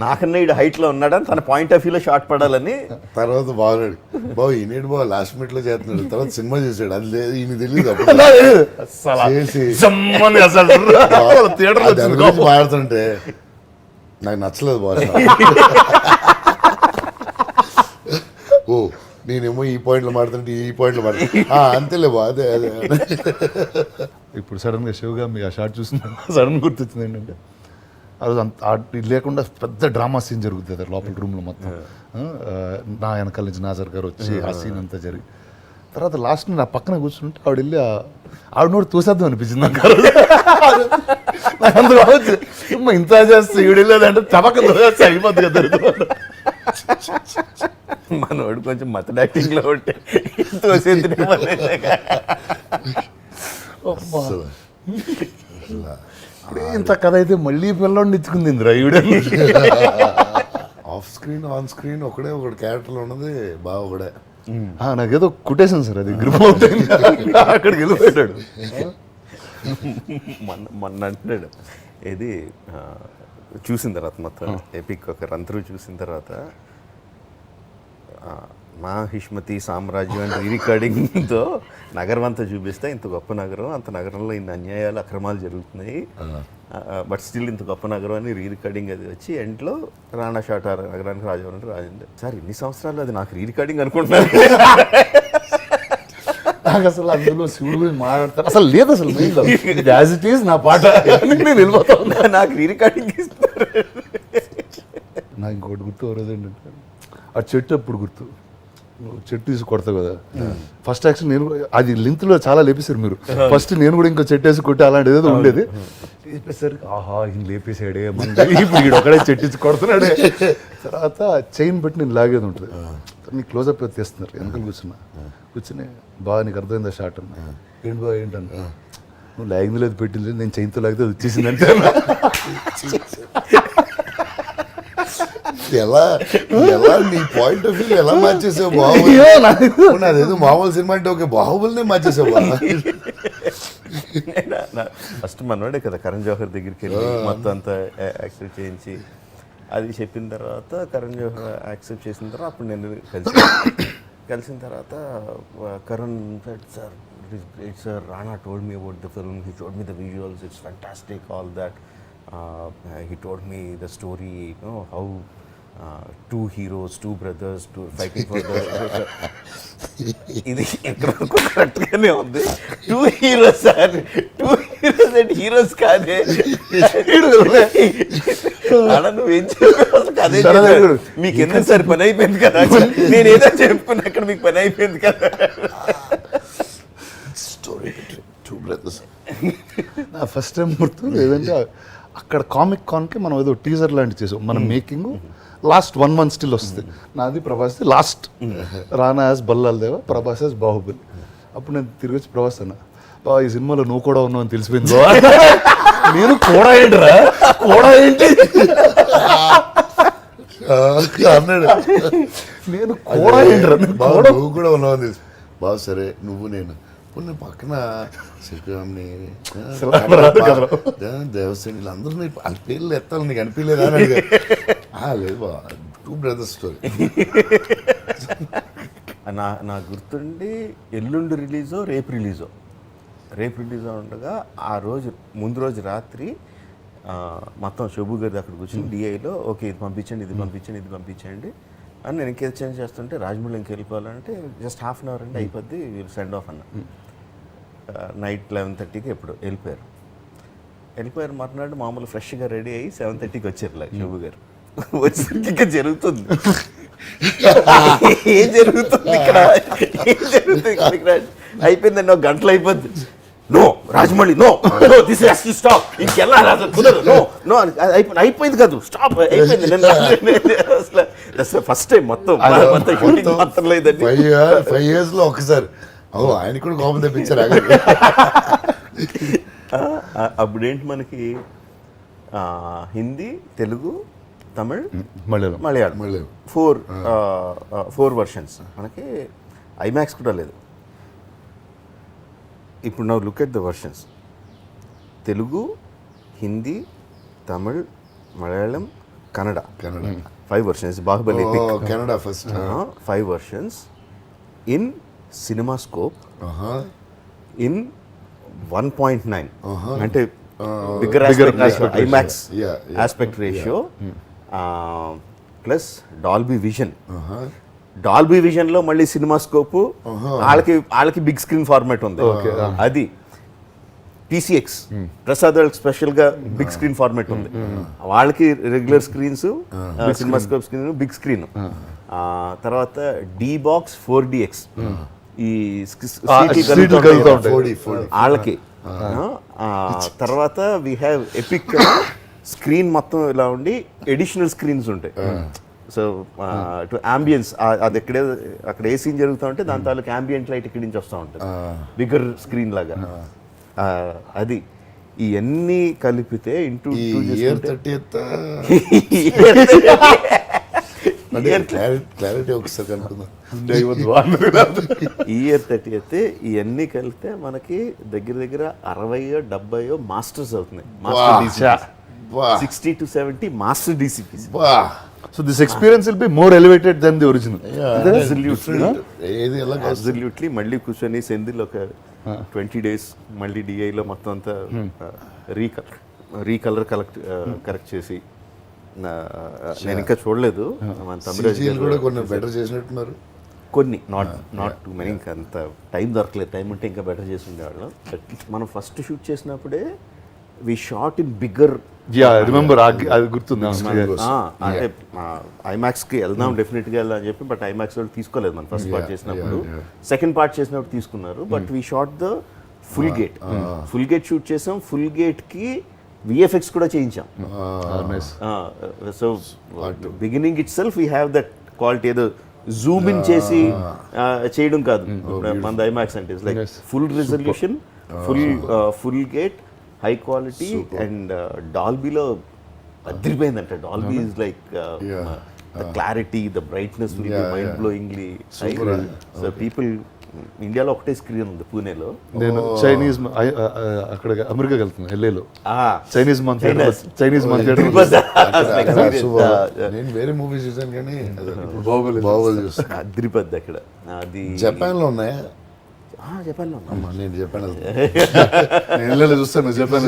B: నాకన్నా ఇడు హైట్ లో ఉన్నాడని తన పాయింట్ ఆఫ్ వ్యూలో షార్ట్ పడాలని.
C: తర్వాత బాగున్నాడు బాబు ఈనేడు బాబు లాస్ట్ మినిట్ లో చేస్తున్నాడు, తర్వాత సినిమా చేశాడు, అది లేదు ఈయన తెలియదు మాడుతుంటే నాకు నచ్చలేదు బాగా. ఓ నేనేమో ఈ పాయింట్లో మాడుతుంటే ఈ పాయింట్లో మాడుతుంటే అంతేలే బా అదే అదే.
A: ఇప్పుడు సడన్గా శివగా మీకు ఆ షార్ట్ చూసిన సడన్ గుర్తొచ్చింది ఏంటంటే ఆ రోజు ఇది లేకుండా పెద్ద డ్రామా సీన్ జరుగుతుంది లోపల రూమ్లో మొత్తం. నా వెనకాల నుంచి నాజర్ గారు వచ్చి ఆ సీన్ అంతా జరిగి తర్వాత లాస్ట్ నా పక్కన కూర్చుంటే ఆవిడ వెళ్ళి ఆవిడ నోడు తోసేద్దాం అనిపించింది నాకు. నాకు అందరూ ఇంత చేస్తే ఈవిడ వెళ్ళేదంటే తపక్క తోసేస్తే అయిపోద్ది కదా.
B: మనోడు కొంచెం మతడ్ యాక్టింగ్ లో ఉంటే తోసేది
A: ఇంత కథ అయితే మళ్ళీ పిల్లోడిని ఇచ్చుకుంది ఇంద్రా ఈవిడ.
C: ఆఫ్ స్క్రీన్ ఆన్ స్క్రీన్ ఒకడే ఒకటి క్యారెక్టర్లో ఉన్నది బాగా ఒకడే.
A: నాకేదో కుట్టేసాను సార్, అది గ్రిప్ అవుతుంది అక్కడికి వెళ్ళిపోయాడు.
B: మొన్న అంటున్నాడు ఇది చూసిన తర్వాత మొత్తం ఎపిక్ ఒక రంత్రు చూసిన తర్వాత మా హిష్మతి సామ్రాజ్యం అండ్ రికార్డింగ్తో నగరం అంతా చూపిస్తే ఇంత గొప్ప నగరం, అంత నగరంలో ఇన్ని అన్యాయాలు అక్రమాలు జరుగుతున్నాయి, బట్ స్టిల్ ఇంత గొప్ప నగరం అని రికార్డింగ్ అది వచ్చి ఎండ్లో రాణా షాట్ నగరానికి రాజవరం రాజండి సార్ ఇన్ని సంవత్సరాలు అది నాకు రికార్డింగ్ అనుకుంటున్నాను.
A: నాకు అసలు అందులో శివుడు గురించి మాట్లాడతారు అసలు లేదు, అసలు యాజ్ ఇట్ ఈస్ నా పాట నేను వెళ్ళిపోతా ఉన్నా, నాకు రికార్డింగ్ ఇస్తారు. నాకు ఇంకోటి గుర్తు రోజు ఏంటంటే ఆ చెట్టు అప్పుడు గుర్తు, చెట్టు తీసి కొడతావు కదా ఫస్ట్ యాక్షన్ నేను అది లింత్లో చాలా లేపేశారు మీరు. ఫస్ట్ నేను కూడా ఇంకో చెట్టు వేసి కొట్టి అలాంటి ఏదో ఉండేది, లేపేసరికి ఆహా ఈయన లేపేసాడే ఇప్పుడు ఈడు ఒకడే చెట్టు ఇచ్చి కొడుతున్నాడే. తర్వాత చైన్ పెట్టి నేను లాగేది ఉంటుంది, నీకు క్లోజప్ తీస్తున్నారు వెనకాల కూర్చుని బాగా నీకు అర్థమైందా షార్ట్ అన్న, ఏంటి బాగా ఏంటన్నా నువ్వు లాగింది లేదు పెట్టింది లేదు, నేను చైన్తో లాగితే అది వచ్చేసింది అంటే.
C: ఎలా ఎలా నీ పాయింట్ ఆఫ్ వ్యూ ఎలా మార్చేసావు బాహుబలి? అదేదో మామూలు సినిమా అంటే ఓకే, బాహుబలినే మార్చేసావు.
B: ఫస్ట్ మనోడే కదా కరణ్ జోహర్ దగ్గరికి వెళ్ళి మొత్తం అంతా యాక్సెప్ట్ చేయించి అది చెప్పిన తర్వాత కరణ్ జోహర్ యాక్సెప్ట్ చేసిన తర్వాత అప్పుడు నేను కలిసిన తర్వాత Karan said, "Sir, it is great, sir. Rana told me about the film. He showed me the visuals. It's fantastic. All that. He told me the story. You know how two heroes, two brothers, fighting for the." ఇది ఎక్కడికో కరెక్ట్గానే ఉంది. 2 heroes sir, 2 heroes అంటే heroes కాదే. నువ్వేం చెప్పావు మీకు ఎందుకు సార్ పని అయిపోయింది కదా, నేను ఏదో చెప్పుకున్నా అక్కడ మీకు పని అయిపోయింది కదా.
C: Story 2 brothers.
A: నా ఫస్ట్ టైం గుర్తు ఏదంటే అక్కడ కామిక్ కాన్కి మనం ఏదో టీజర్ లాంటివి చేసాం, మన మేకింగ్ లాస్ట్ 1 month స్టిల్ వస్తుంది. నాది ప్రభాస్ది లాస్ట్, రానా యాజ్ బల్లాల్ దేవ, ప్రభాస్ యాజ్ బాహుబలి. అప్పుడు నేను తిరిగి వచ్చి ప్రభాస్ అన్నా, బాబా ఈ సినిమాలో నువ్వు కూడా ఉన్నావు అని తెలిసిపోయింది. నేను కూడా ఏంటిరా కూడా ఏంటి
C: అన్నాడు,
A: నేను కూడా ఏంటిరా
C: నువ్వు కూడా ఉన్నావు అని తెలుసు. బాగా సరే నువ్వు నేను పక్కన శ్రీరామ్ని దేవసేన వీళ్ళందరూ వాళ్ళ పేర్లు ఎత్తాలి నీకు అనిపించలేదా అని అడిగారు. లేదు బా 2 brothers స్టోరీ.
B: నాకు గుర్తుండి ఎల్లుండి రిలీజో రేపు రిలీజో ఉండగా ఆ రోజు ముందు రోజు రాత్రి మొత్తం శోభు గారి అక్కడ కూర్చొని డిఐలో ఓకే ఇది పంపించండి అని నేను ఇంకేం చేంజ్ చేస్తుంటే రాజమౌళి ఇంక వెళ్ళిపోవాలంటే జస్ట్ ½ an hour అంటే అయిపోద్ది, వీళ్ళు సెండ్ ఆఫ్ అన్న. నైట్ 11:30కి ఎప్పుడు వెళ్ళిపోయారు. మర్నాడు మామూలు ఫ్రెష్గా రెడీ అయ్యి 7:30కి వచ్చారు శోభు గారు. వచ్చేసరికి ఇంకా జరుగుతుంది, ఏం జరుగుతుంది ఇక్కడ అయిపోయిందండి, 1 గంటలు అయిపోద్ది. No Rajamouli no this has to stop, ఇంకెలా కుదరదు, నో అయిపోయింది కాదు స్టాప్ అయిపోయింది. అసలు ఫస్ట్ టైం మొత్తం
C: 5 years లో ఒకసారి ఆయన కూడా కోపం తెప్పించారు.
B: అప్పుడేంటి మనకి హిందీ, తెలుగు, తమిళ్,
A: మలయాళం.
B: Malayalam, four versions. మనకి ఐమాక్స్ కూడా లేదు. ఇప్పుడు now look at the versions. Telugu, Hindi, Tamil, Malayalam, Kannada. 5 versions. Baahubali epic.
C: Canada first.
B: 5 versions in CinemaScope in 1.9. అంటే bigger aspect IMAX aspect ratio plus Dolby Vision. Dolby vision లో మళ్ళీ సినిమాస్కోప్ వాళ్ళకి బిగ్ స్క్రీన్ ఫార్మాట్ ఉంది. అది PCX ప్రసాద్ వాళ్ళకి స్పెషల్ గా బిగ్ స్క్రీన్ ఫార్మాట్ ఉంది. వాళ్ళకి regular screens, cinemascope screen, big screen. తర్వాత D-Box 4DX ఈ వాళ్ళకి. తర్వాత వీ హ్యావ్ ఎపిక్ స్క్రీన్ మొత్తం ఇలా ఉండి ఎడిషనల్ స్క్రీన్స్ ఉంటాయి. సో టు అంబియన్స్, అది అక్కడ ఏ సీన్ జరుగుతూ ఉంటే దాని తాలూకు అంబియంట్ లైట్ ఇక్కడి నుంచి వస్తూ ఉంటుంది బిగ్గర్ స్క్రీన్ లాగా. అది ఇవన్నీ కలిపితే ఇంటూ
C: క్లారిటీ ఒకసారి కనుక్కుందాం.
B: ఇయర్ 30th ఇవన్నీ కలిపితే మనకి దగ్గర దగ్గర 60-70 మాస్టర్స్ అవుతున్నాయి. 60 to 70 master DCPs.
A: So this experience will be more elevated than the original.
B: Absolutely. మళ్ళీ కూర్చొని సెంధిల్ ఒక 20 days మళ్ళీ DIలో మొత్తం అంతా రీకలర్ కరెక్ట్ చేసి, నేను ఇంకా చూడలేదు. కొన్ని నాట్ టూ మెనీ, ఇంకా అంత టైం దొరకలేదు. టైం ఉంటే ఇంకా బెటర్ చేసి ఉండేవాళ్ళం. మనం ఫస్ట్ షూట్ చేసినప్పుడే we shot in bigger.
A: Remember, అది గుర్తుంది.
B: అంటే ఐమాక్స్కి వెళ్దాం, డెఫినెట్గా వెళ్దాం అని చెప్పి, బట్ ఐమాక్స్ వాళ్ళు తీసుకోలేదు మనం ఫస్ట్ పార్ట్ చేసినప్పుడు. సెకండ్ పార్ట్ చేసినప్పుడు తీసుకున్నారు. But we shot the full gate. Full gate shoot చేసాం. ఫుల్ గేట్కి VFX కూడా చేయించాం. So beginning itself we have that quality. ఏదో జూమ్ ఇన్ చేసి చేయడం కాదు మన ఐమాక్స్ అంటే. Like full resolution, full gate, high quality. And డాల్బీలో అదిరిపోయిందంట. Dolby is like the clarity, the brightness will be mind blowingly high. So people, ఇండియాలో ఒకటే స్క్రీన్ ఉంది పూణేలో.
A: నేను చైనీస్ అక్కడ అమెరికాకి వెళ్తున్నాను, LAలో చైనీస్ మంత్ థియేటర్.
C: నేను వేరే మూవీస్ చూసాను కానీ బాహుబలి చూస్తాను.
B: అదిరిపోద్ది అక్కడ. అది
C: జపాన్ లో ఉన్నాయా?
B: జపాన్లో
C: నేను జపాన్
A: చూస్తాను. జపాన్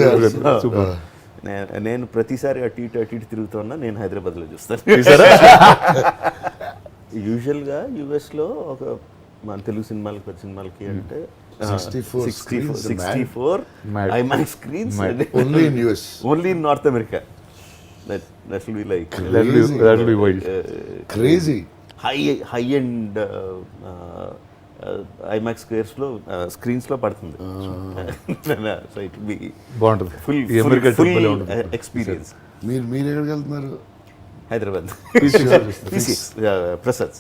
B: నేను ప్రతిసారి అటు ఇటు తిరుగుతున్నా. నేను హైదరాబాద్లో చూస్తాను. యూజువల్గా యూఎస్లో ఒక మన తెలుగు సినిమాలకి, పెద్ద సినిమాలకి అంటే 64 IMAX screens only in North America. That will be like
A: that will be wild,
C: crazy
B: high end IMAX screens లో పడుతుంది. సో ఇట్ బి
A: బాగుంటుంది,
B: ఫుల్ ఎక్స్పీరియన్స్.
C: మీరు ఎక్కడికి వెళ్తున్నారు?
B: హైదరాబాద్ ప్రసాద్స్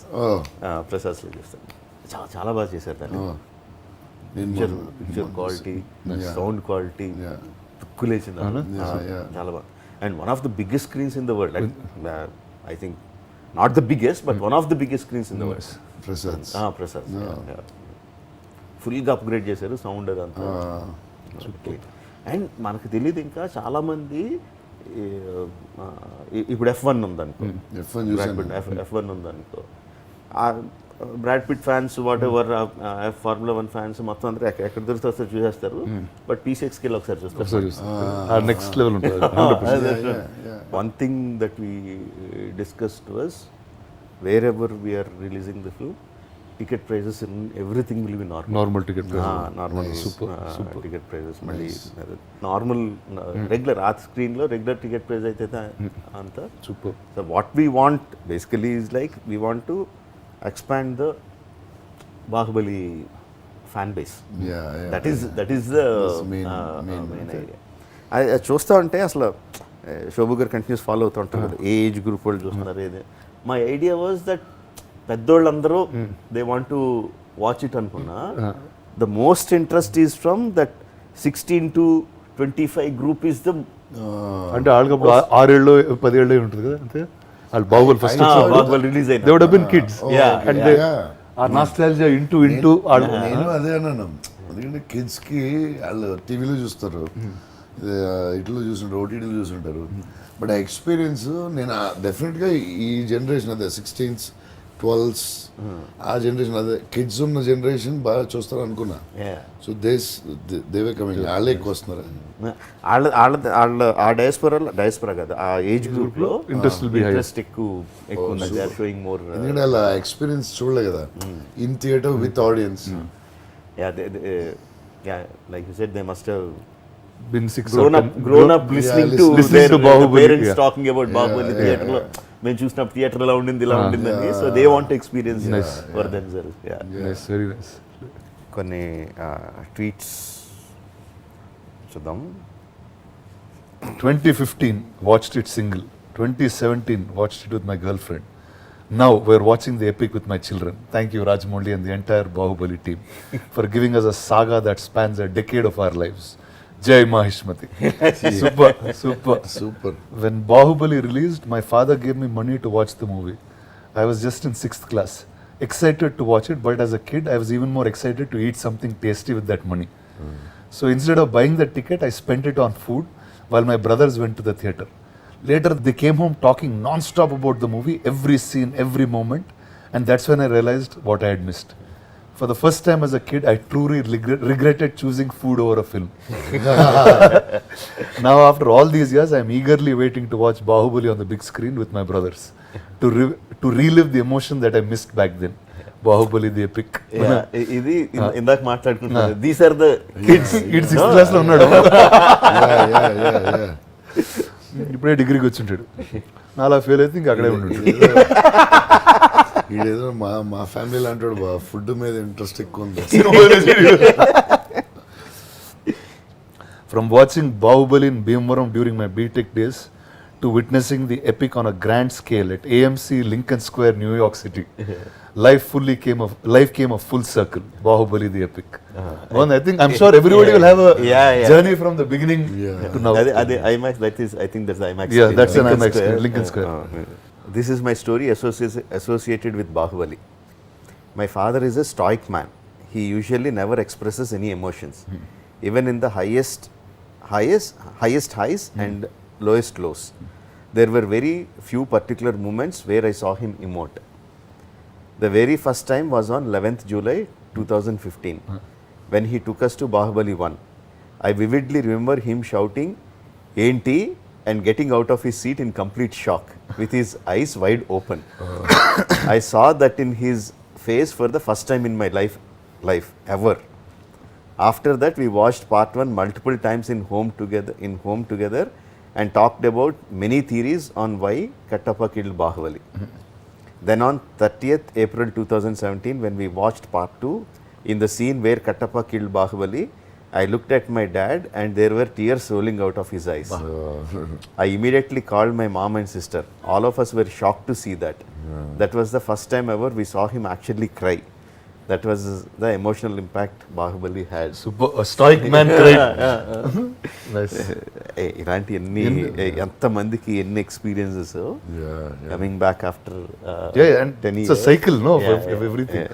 B: లో చూస్తాను. చాలా బాగా చేశారు దాన్ని. పిక్చర్ క్వాలిటీ, సౌండ్ క్వాలిటీ తుక్కులేసింది. చాలా బాగా. And one of the biggest screens in the world. I think not the biggest, but one of the biggest screens in the world. Prasad ఫుల్గా అప్గ్రేడ్ చేశారు సౌండ్ అదంతా. అండ్ మనకు తెలియదు ఇంకా చాలామంది. ఇప్పుడు F1 ఉందనుకో, F1 ఉందనుకో, Brad Pitt fans, what ever, Formula 1 fans మొత్తం అందరూ ఎక్కడ దొరికితే చూసేస్తారు. బట్ PCXకి వెళ్ళి ఒకసారి చూస్తారు.
A: నెక్స్ట్ లెవెల్ ఉంటుంది.
B: One thing that we discussed was wherever we are releasing the film, ticket prices in everything will be normal ticket prices. మళ్ళీ normal regular ఆ స్క్రీన్లో రెగ్యులర్ టికెట్ ప్రైజ్ అయితే అంత super. So what we want basically is like we want to expand the Baahubali fan base. That is the main idea. I చూస్తూ ఉంటే అసలు శోభు గారు continuous follow అవుతూ ఉంటారు కదా, ఏ ఏజ్ గ్రూప్ వాళ్ళు చూస్తున్నారు. ఏది మై ఐడియా వాజ్ దట్ పెద్దోళ్ళందరూ they want to watch it అనుకున్నా. The most interest is from that 16 to 25 group is the
A: అంటే వాళ్ళకి అప్పుడు 6 ఏళ్ళు 10 ఏళ్ళు ఉంటుంది కదా అంతే వాళ్ళు Baahubali first
B: Baahubali release
A: they would have been kids
B: Yeah,
A: అంటే ఆ నాస్టాలజియా ఇంటూ
C: నేను అదే అన్నాను, ఎందుకంటే కిడ్స్కి వాళ్ళు టీవీలో చూస్తారు, ఇట్లో చూస్తుంటారు, ఓటీటీలో చూస్తుంటారు. బట్ ఆ ఎక్స్పీరియన్స్ నేను డెఫినెట్గా ఈ జనరేషన్ అదే 16s 12s ఆ జనరేషన్ అదే కిడ్స్ ఉన్న జనరేషన్ బాగా చూస్తారు అనుకున్నా. సో దేవే కమింగ్ వాళ్ళే ఎక్కువ వస్తున్నారు.
B: వాళ్ళ ఆ డయాస్పరా కదా ఆ ఏజ్ గ్రూప్ లో ఇంట్రెస్ట్ ఎక్కువ ఉంది. దే ఆర్ షోయింగ్ మోర్,
C: ఎందుకంటే వాళ్ళ ఎక్స్పీరియన్స్ చూడలే కదా in theatre with audience.
B: Like you said they must have
A: been 6
B: grown up listening to
A: listening to Baahubali,
B: parents talking about Baahubali theatre లో మేము చూసినప్పుడు థియేటర్ ఇలా ఉండింది ఇలా ఉండిందని. So they want experience for themselves.
A: nice, very nice.
B: కొన్ని tweets చూద్దాం.
A: 2015 watched it single, 2017 watched it with my girlfriend, now we're watching the epic with my children. Thank you Rajamouli and the entire Baahubali team for giving us a saga that spans a decade of our lives. Jai Mahishmati. Super. When Baahubali released, my father gave me money to watch the movie. I was just in 6th class, excited to watch it, but as a kid I was even more excited to eat something tasty with that money. So instead of buying the ticket, I spent it on food while my brothers went to the theatre. Later they came home talking non-stop about the movie, every scene, every moment, and that's when I realized what I had missed. For the first time as a kid, I truly regretted choosing food over a film. Now after all these years, I am eagerly waiting to watch Baahubali on the big screen with my brothers, to relive the emotion that I missed back then. Baahubali the epic.
B: ఇది ఇందాక మాట్లాడుకుంటున్నారు, these are the kids.
A: 6th class లో ఉన్నాడు, ఇప్పుడే డిగ్రీకి వచ్చింటాడు. నాలా fail అయితే ఇంకా అక్కడే ఉన్నాడు.
C: ఈడేదో మా ఫ్యామిలీ లాంటి ఫుడ్ మీద ఇంట్రెస్ట్ ఎక్కువ ఉంది.
A: From watching Baahubali in Bhimavaram during my BTech days to witnessing the epic on a grand scale at AMC Lincoln Square, New York City, life came a full circle. Baahubali the epic. One, I think I'm sure everybody will have a journey from the beginning to now.
B: అదే IMAX, I think that's the IMAX.
A: Yeah, that's an IMAX screen, Lincoln Square.
B: This is my story associated with Baahubali. My father is a stoic man. He usually never expresses any emotions, even in the highest highs and lowest lows. There were very few particular moments where I saw him emote. The very first time was on 11th July 2015 when he took us to Baahubali 1. I vividly remember him shouting "Enti" and getting out of his seat in complete shock with his eyes wide open. I saw that in his face for the first time in my life ever. After that we watched part 1 multiple times in home together and talked about many theories on why Kattappa killed Baahubali. Then on 30th April 2017 when we watched part 2, in the scene where Kattappa killed Baahubali, I looked at my dad and there were tears rolling out of his eyes. I immediately called my mom and sister. All of us were shocked to see that. That was the first time ever we saw him actually cry. That was the emotional impact Baahubali had.
A: Super, a stoic man cried. Nice.
B: ఇలాంటి ఎంతమందికి ఎన్ని experiences coming back after 10 years.
A: It's a cycle, no, of everything.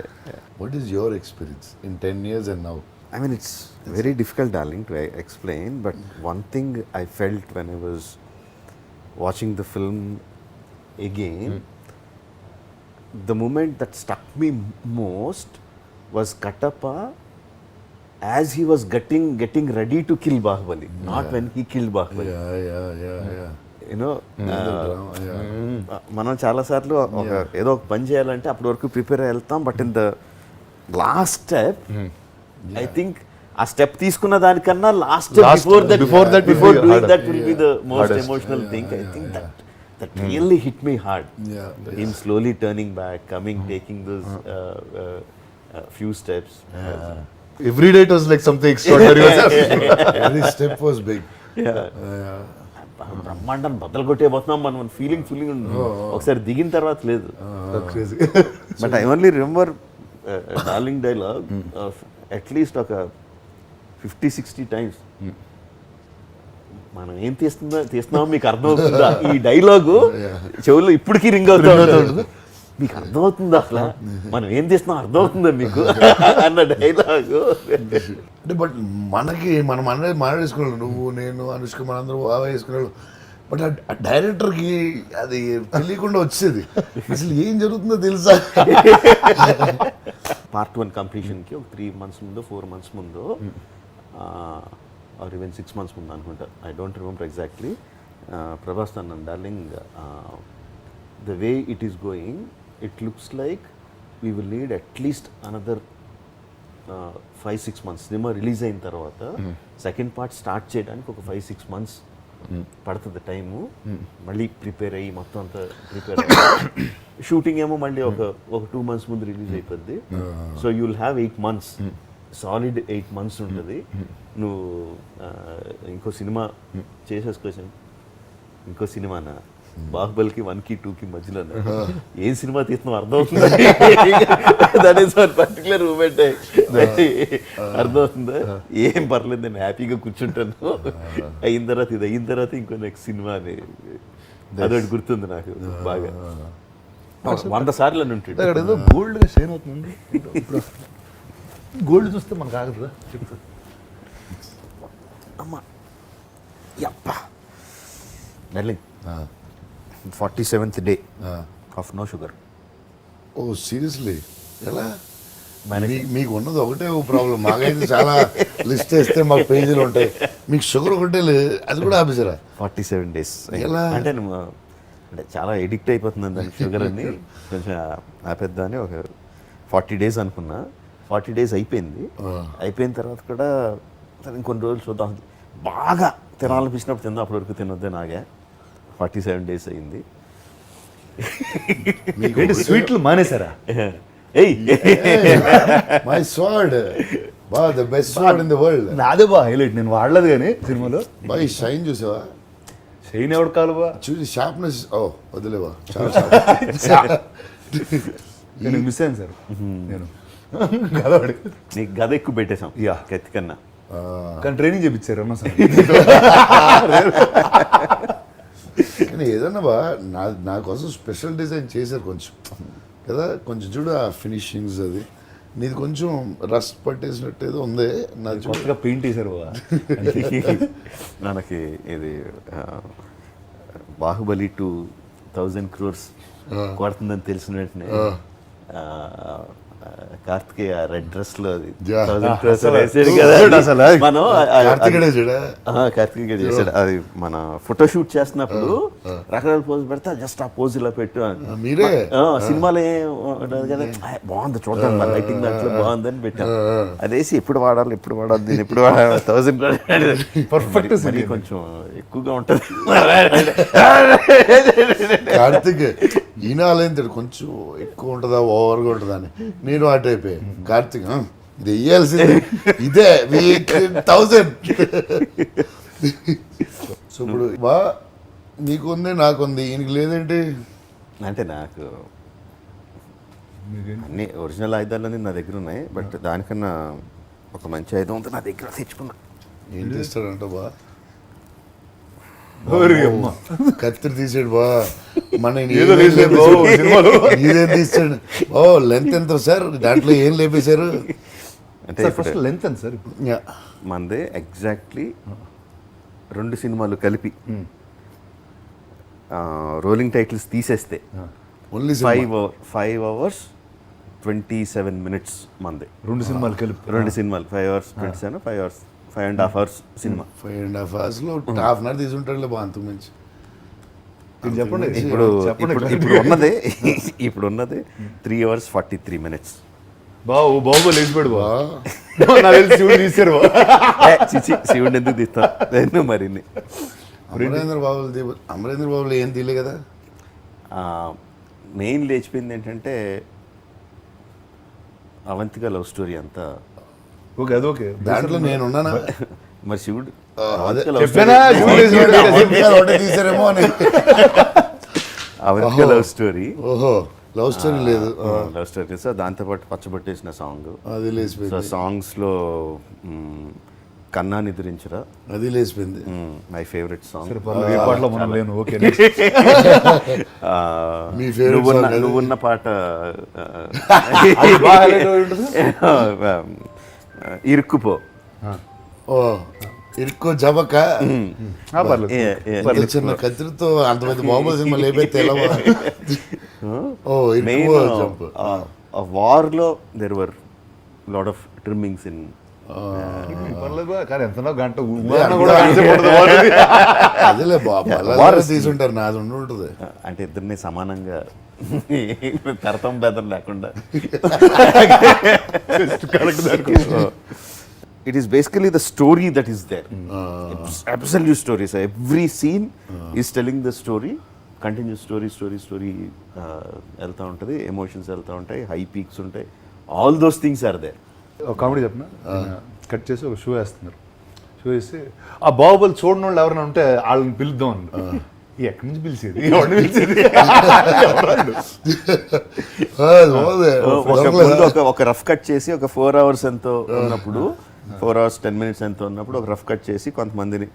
C: What is your experience in 10 years and now?
B: I mean, it's very difficult, darling, to explain, but one thing I felt when I was watching the film again, the moment that struck me most was Kattappa as he was getting ready to kill Baahubali, not when he killed Baahubali.
C: Yeah.
B: You know, మనం చాలాసార్లు ఏదో ఒక పని చేయాలంటే అప్పటి వరకు prepare అయ్యి వెళ్తాం, but in the last step I think ఆ స్టెప్ తీసుకున్న దానికన్నా last before doing that will be the most emotional thing. I think that really hit me hard. Him slowly turning back, taking those few steps.
A: Every day it was like something extraordinary was happening.
C: Every step was big.
B: బ్రహ్మాండాన్ని బద్దలు కొట్టేపోతున్నాం మనం feeling ఒకసారి దిగిన తర్వాత లేదు. But I only remember darling dialogue at least ఒక 50-60 times. మనం ఏం తీస్తున్నామో మీకు అర్థమవుతుందా, ఈ డైలాగు చెవుల్లో ఇప్పటికీ రింగ్ అవుతా ఉంటుంది. మీకు అర్థమవుతుందా అసలు మనం ఏం చేస్తున్నాం అర్థమవుతుందా మీకు అన్న డైలాగు.
C: అంటే బట్ మనకి మనం అనేది మాట్లాడేసుకున్నాడు, నువ్వు నేను అనుష్క మనందరూ బాగా వేసుకున్నాడు. బట్ ఆ డైరెక్టర్కి అది తెలియకుండా వచ్చేది, అసలు ఏం జరుగుతుందో తెలుసా.
B: పార్ట్ 1 కంప్లీషన్కి ఒక 3 months ముందు 4 months ముందు ఆర్ ఈవెన్ 6 months ముందు అనుకుంటా, I don't remember exactly, Prabhas అన్నాను, darling the way it is going it looks like we will need at least another 5-6 months. Cinema release అయిన తర్వాత సెకండ్ పార్ట్ స్టార్ట్ చేయడానికి ఒక 5-6 months పడుతుంది టైము. మళ్ళీ ప్రిపేర్ అయ్యి మొత్తం అంతా ప్రిపేర్ అయ్యి షూటింగ్ ఏమో మళ్ళీ ఒక 2 months ముందు రిలీజ్ అయిపోద్ది. So you will have 8 months, solid 8 months ఉంటుంది. నువ్వు ఇంకో సినిమా చేసేసుకోవచ్చు. ఇంకో సినిమానా బాహుబలికి 1కి 2కి మధ్యలో ఏం సినిమా తీస్తున్నావు అర్థమవుతుందా, that is one particular moment. అర్థమవుతుందా, ఏం పర్లేదు నేను హ్యాపీగా కూర్చుంటాను, అయిన తర్వాత ఇది అయిన తర్వాత ఇంకో నెక్స్ట్ సినిమా అని అదొకటి గుర్తుంది నాకు బాగా. 100 సార్లు అని ఉంటుంది.
A: అక్కడ ఏదో గోల్డ్గా షైన్ అవుతుంది. గోల్డ్ చూస్తే మనకు ఆగదురా చెప్తా.
B: అమ్మా యప్పా darling 47th day of no sugar.
C: Oh seriously ఎలా? మీకు ఉన్నది ఒకటే ప్రాబ్లం, మాకైతే చాలా లిస్ట్ వేస్తే మాకు పేజీలు ఉంటాయి, మీకు షుగర్ ఒకటే లేదు, అది కూడా ఆపేసారా?
B: 47 days
C: ఎలా?
B: అంటే అంటే చాలా ఎడిక్ట్ అయిపోతుంది దానికి షుగర్ అని, కొంచెం ఆపేద్దా అని ఒక 40 days అనుకున్నా. 40 days అయిపోయింది. అయిపోయిన తర్వాత కూడా సరే ఇంకొన్ని రోజులు చూద్దాం, బాగా తినాలనిపించినప్పుడు తిందాం, అప్పటి వరకు తినొద్దే నాగా. 47 days అయింది.
A: స్వీట్లు మానేశారా?
C: మై స్వాడ్ బా, the best squad in the world.
A: నాదే బా హైలైట్, నేను వాడలేదు కానీ సినిమాలో.
C: బా ఈ షైన్ చూసావా?
A: షైన్ ఎవడు కాలు బా,
C: చూసి షార్ప్నెస్. ఓ వదిలేవా,
A: నేను మిస్ అయ్యాను సార్. నేను గదవాడి
B: నీకు గద ఎక్కువ పెట్టేశాం కత్తి కన్నా,
A: కానీ ట్రైనింగ్ చేయించారు అన్న సార్.
C: కానీ ఏదన్నా బా నా కోసం స్పెషల్ డిజైన్ చేశారు కొంచెం కదా, కొంచెం చూడు ఆ ఫినిషింగ్స్, అది నీది కొంచెం రస్ట్ పట్టేసినట్టు ఏదో ఉంది. నాకు
A: కొత్తగా పెయింట్ వేశారు బా.
B: మనకి ఇది బాహుబలి 2000 crores కొడుతుందని తెలిసిన వెంటనే కార్తికేయ రెడ్ డ్రెస్ లో 1000 crores వేసాడు కదా. మనం కార్తికేయ చేశాడు అది. మన ఫోటో షూట్ చేస్తున్నప్పుడు రకరకాల పోజ్ పెడతా, జస్ట్ ఆ పోజ్ ఇలా పెట్టు
C: మీరే
B: సినిమాలో ఏం ఉండదు కదా, బాగుంది చూద్దాం లైటింగ్ దాంట్లో బాగుందని పెట్టాం. అదేసి ఎప్పుడు వాడాలి దీన్ని ఎప్పుడు వాడాలి 1000 crores
A: పర్ఫెక్ట్.
B: మరి కొంచెం ఎక్కువగా ఉంటుంది
C: కార్తిక్. ఈయన అలైంది కొంచెం ఎక్కువ ఉంటుందా ఓవర్గా ఉంటుందా అని, నేను ఆ టైపే. కార్తిక్ ఇది వేయాల్సింది ఇదే 1000. సో ఇప్పుడు బా నీకుంది నాకుంది, ఈయనకి లేదేంటి?
B: అంటే నాకు అన్ని ఒరిజినల్ ఆయుధాలన్నీ నా దగ్గర ఉన్నాయి, బట్ దానికన్నా ఒక మంచి ఆయుధం ఉంది నా దగ్గర, తెచ్చుకున్నా.
C: ఏం చేస్తాడంట బా?
A: అమ్మ
C: కత్తిరి తీసాడు బా, మన
A: సినిమాలో
C: తీసాడు. ఓ లెంత్ ఎంత సార్, దాంట్లో ఏం లేపేశారు?
B: అంటే
A: ఫస్ట్ లెంత్ ఎంత సార్?
B: మనదే ఎగ్జాక్ట్లీ 2 సినిమాలు కలిపి రోలింగ్ టైటిల్స్ తీసేస్తే
C: ఓన్లీ
B: 5 hours 27 minutes మంది.
A: 2 సినిమాలు కలిపి
B: 2 సినిమాలు 5 hours 27, 5 hours 5.5 hours cinema.
C: 5.5 hours లో హాఫ్ అన్ అవర్ తీసుంటాడులే బా, అంత మించి.
A: చెప్పండి.
B: ఇప్పుడు ఉన్నది 3 hours 43 minutes.
A: బాబు లేచిపోయాడు బా, శివుడు తీసారు బా.
B: శివుడు ఎందుకు తీస్తాను మరి.
C: అమరేంద్ర బాబులు ఏం తీయలే కదా.
B: మెయిన్ లేచిపోయింది ఏంటంటే అవంతిక లవ్ స్టోరీ అంతా.
A: ఓకే అదొకే,
C: దాంట్లో నేను ఉన్నానా
B: మరి శివుడు
C: తీసారేమో అని.
B: Avantika love story.
C: ఓహో లవ్ స్టోరీ లేదు.
B: Love story. సో దాంతోపాటు పచ్చబొట్టేసిన సాంగ్
C: అది లేచిపోయింది.
B: సో సాంగ్స్లో కన్నా నిద్రించరా,
C: అది లేచిపోయింది.
B: My favourite song.
A: ఏ పాటలో మనం లేను. ఓకే.
C: మీ ఫేవరెట్ సాంగ్
B: నువ్వున్న పాట ఇరుక్కుపో.
C: ఓ ఇరుక్కో జబక.
A: పర్లేదు.
C: చిన్న కత్తిరితో అంతమంది బాహుబలి సినిమా లేపైతే ఎలా? ఓ ఇరుక్కో జంప్.
B: వార్లో there were lot of trimmings in.
A: పర్లేదు కానీ ఎంతనో గంట
C: అదేలే బాబు తీసుంటారు, నాది ఉంటుంది.
B: అంటే ఇద్దరిని సమానంగా తరతం బెదం లేకుండా. It is basically the story that is there. It's absolute story. So every scene is telling the story. Continuous story. వెళ్తూ ఉంటుంది, ఎమోషన్స్ వెళ్తూ ఉంటాయి, హై పీక్స్ ఉంటాయి. All those things are there.
A: ఒక కామెడీ చెప్పిన కట్ చేసి ఒక షో వేస్తున్నారు. షో వేసి ఆ బాహుబలి చూడని వాళ్ళు ఎవరైనా ఉంటే వాళ్ళని పిలుద్దాం అన్నారు. ఎక్కడి నుంచి పిలిచేది, ఎవరిని పిలిచేది?
B: ఒక రఫ్ కట్ చేసి ఒక 4 hours ఎంతో ఉన్నప్పుడు, 4 hours 10 minutes ఎంతో ఉన్నప్పుడు ఒక రఫ్ కట్ చేసి కొంతమందిని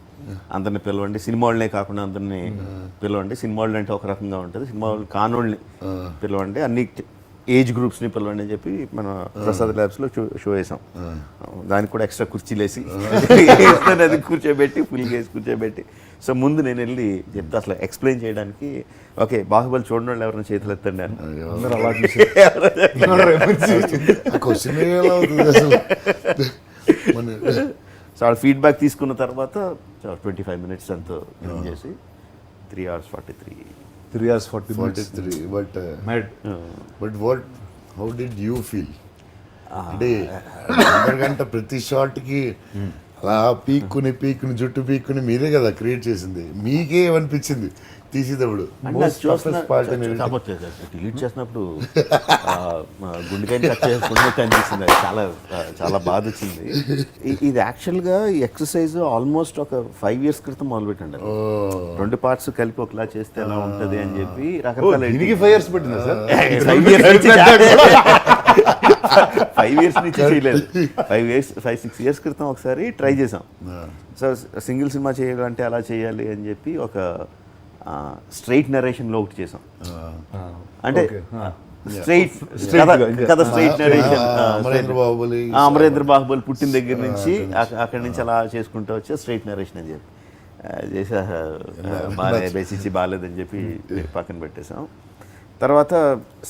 B: అందరిని పిలవండి, సినిమా వాళ్ళనే కాకుండా అందరినీ పిలవండి. సినిమా వాళ్ళు అంటే ఒక రకంగా ఉంటుంది, సినిమా వాళ్ళు కానోళ్ళని పిలవండి, అన్ని ఏజ్ గ్రూప్స్ని పిలవండి అని చెప్పి మన ప్రసాద్ ల్యాబ్స్లో షో వేసాం. దానికి కూడా ఎక్స్ట్రా కుర్చీలు వేసి అది కూర్చోబెట్టి ఫుల్గా వేసి కూర్చోబెట్టి. సో ముందు నేను వెళ్ళి చెప్తా అసలు ఎక్స్ప్లెయిన్ చేయడానికి, ఓకే బాహుబలి చూడడం వాళ్ళు ఎవరైనా చేతులు ఎత్తండి అని.
A: అందరూ అలా
B: సో వాళ్ళ ఫీడ్బ్యాక్ తీసుకున్న తర్వాత 25 minutes ఎంతో క్లీన్ చేసి 3 hours 43.
A: 3 hours 40 minutes.
C: But what how did you feel? అంటే గంట ప్రతి షాట్కి అలా పీక్కుని జుట్టు పీక్కుని మీరే కదా క్రియేట్ చేసింది. మీకే ఏమనిపించింది తీసేటప్పుడు?
B: డిలీట్ చేసినప్పుడు గుండెకాయ కట్ చేసుకుంటే కనిపిస్తుంది. చాలా చాలా బాధ వచ్చింది. ఇది యాక్చువల్గా ఈ ఎక్సర్సైజ్ ఆల్మోస్ట్ ఒక 5 years క్రితం మొదలుపెట్టండి. 2 parts కలిపి ఒకలా చేస్తే ఎలా ఉంటుంది అని చెప్పి రకరకాల
A: 5 years పెట్టిందా సార్?
B: 5 years నుంచి చేయలేదు. 5-6 years క్రితం ఒకసారి ట్రై చేసాం. సో సింగిల్ సినిమా చేయాలంటే అలా చేయాలి అని చెప్పి ఒక స్ట్రైట్ నరేషన్లో ఒకటి చేసాం. అంటే స్ట్రైట్ కదా, స్ట్రైట్ నరేషన్. అమరేంద్ర బాహుబలి పుట్టిన దగ్గర నుంచి అక్కడి నుంచి అలా చేసుకుంటూ వచ్చే స్ట్రైట్ నరేషన్ అని చెప్పి చేసా. బేసిచ్చి బాగాలేదని చెప్పి పక్కన పెట్టేసాం. తర్వాత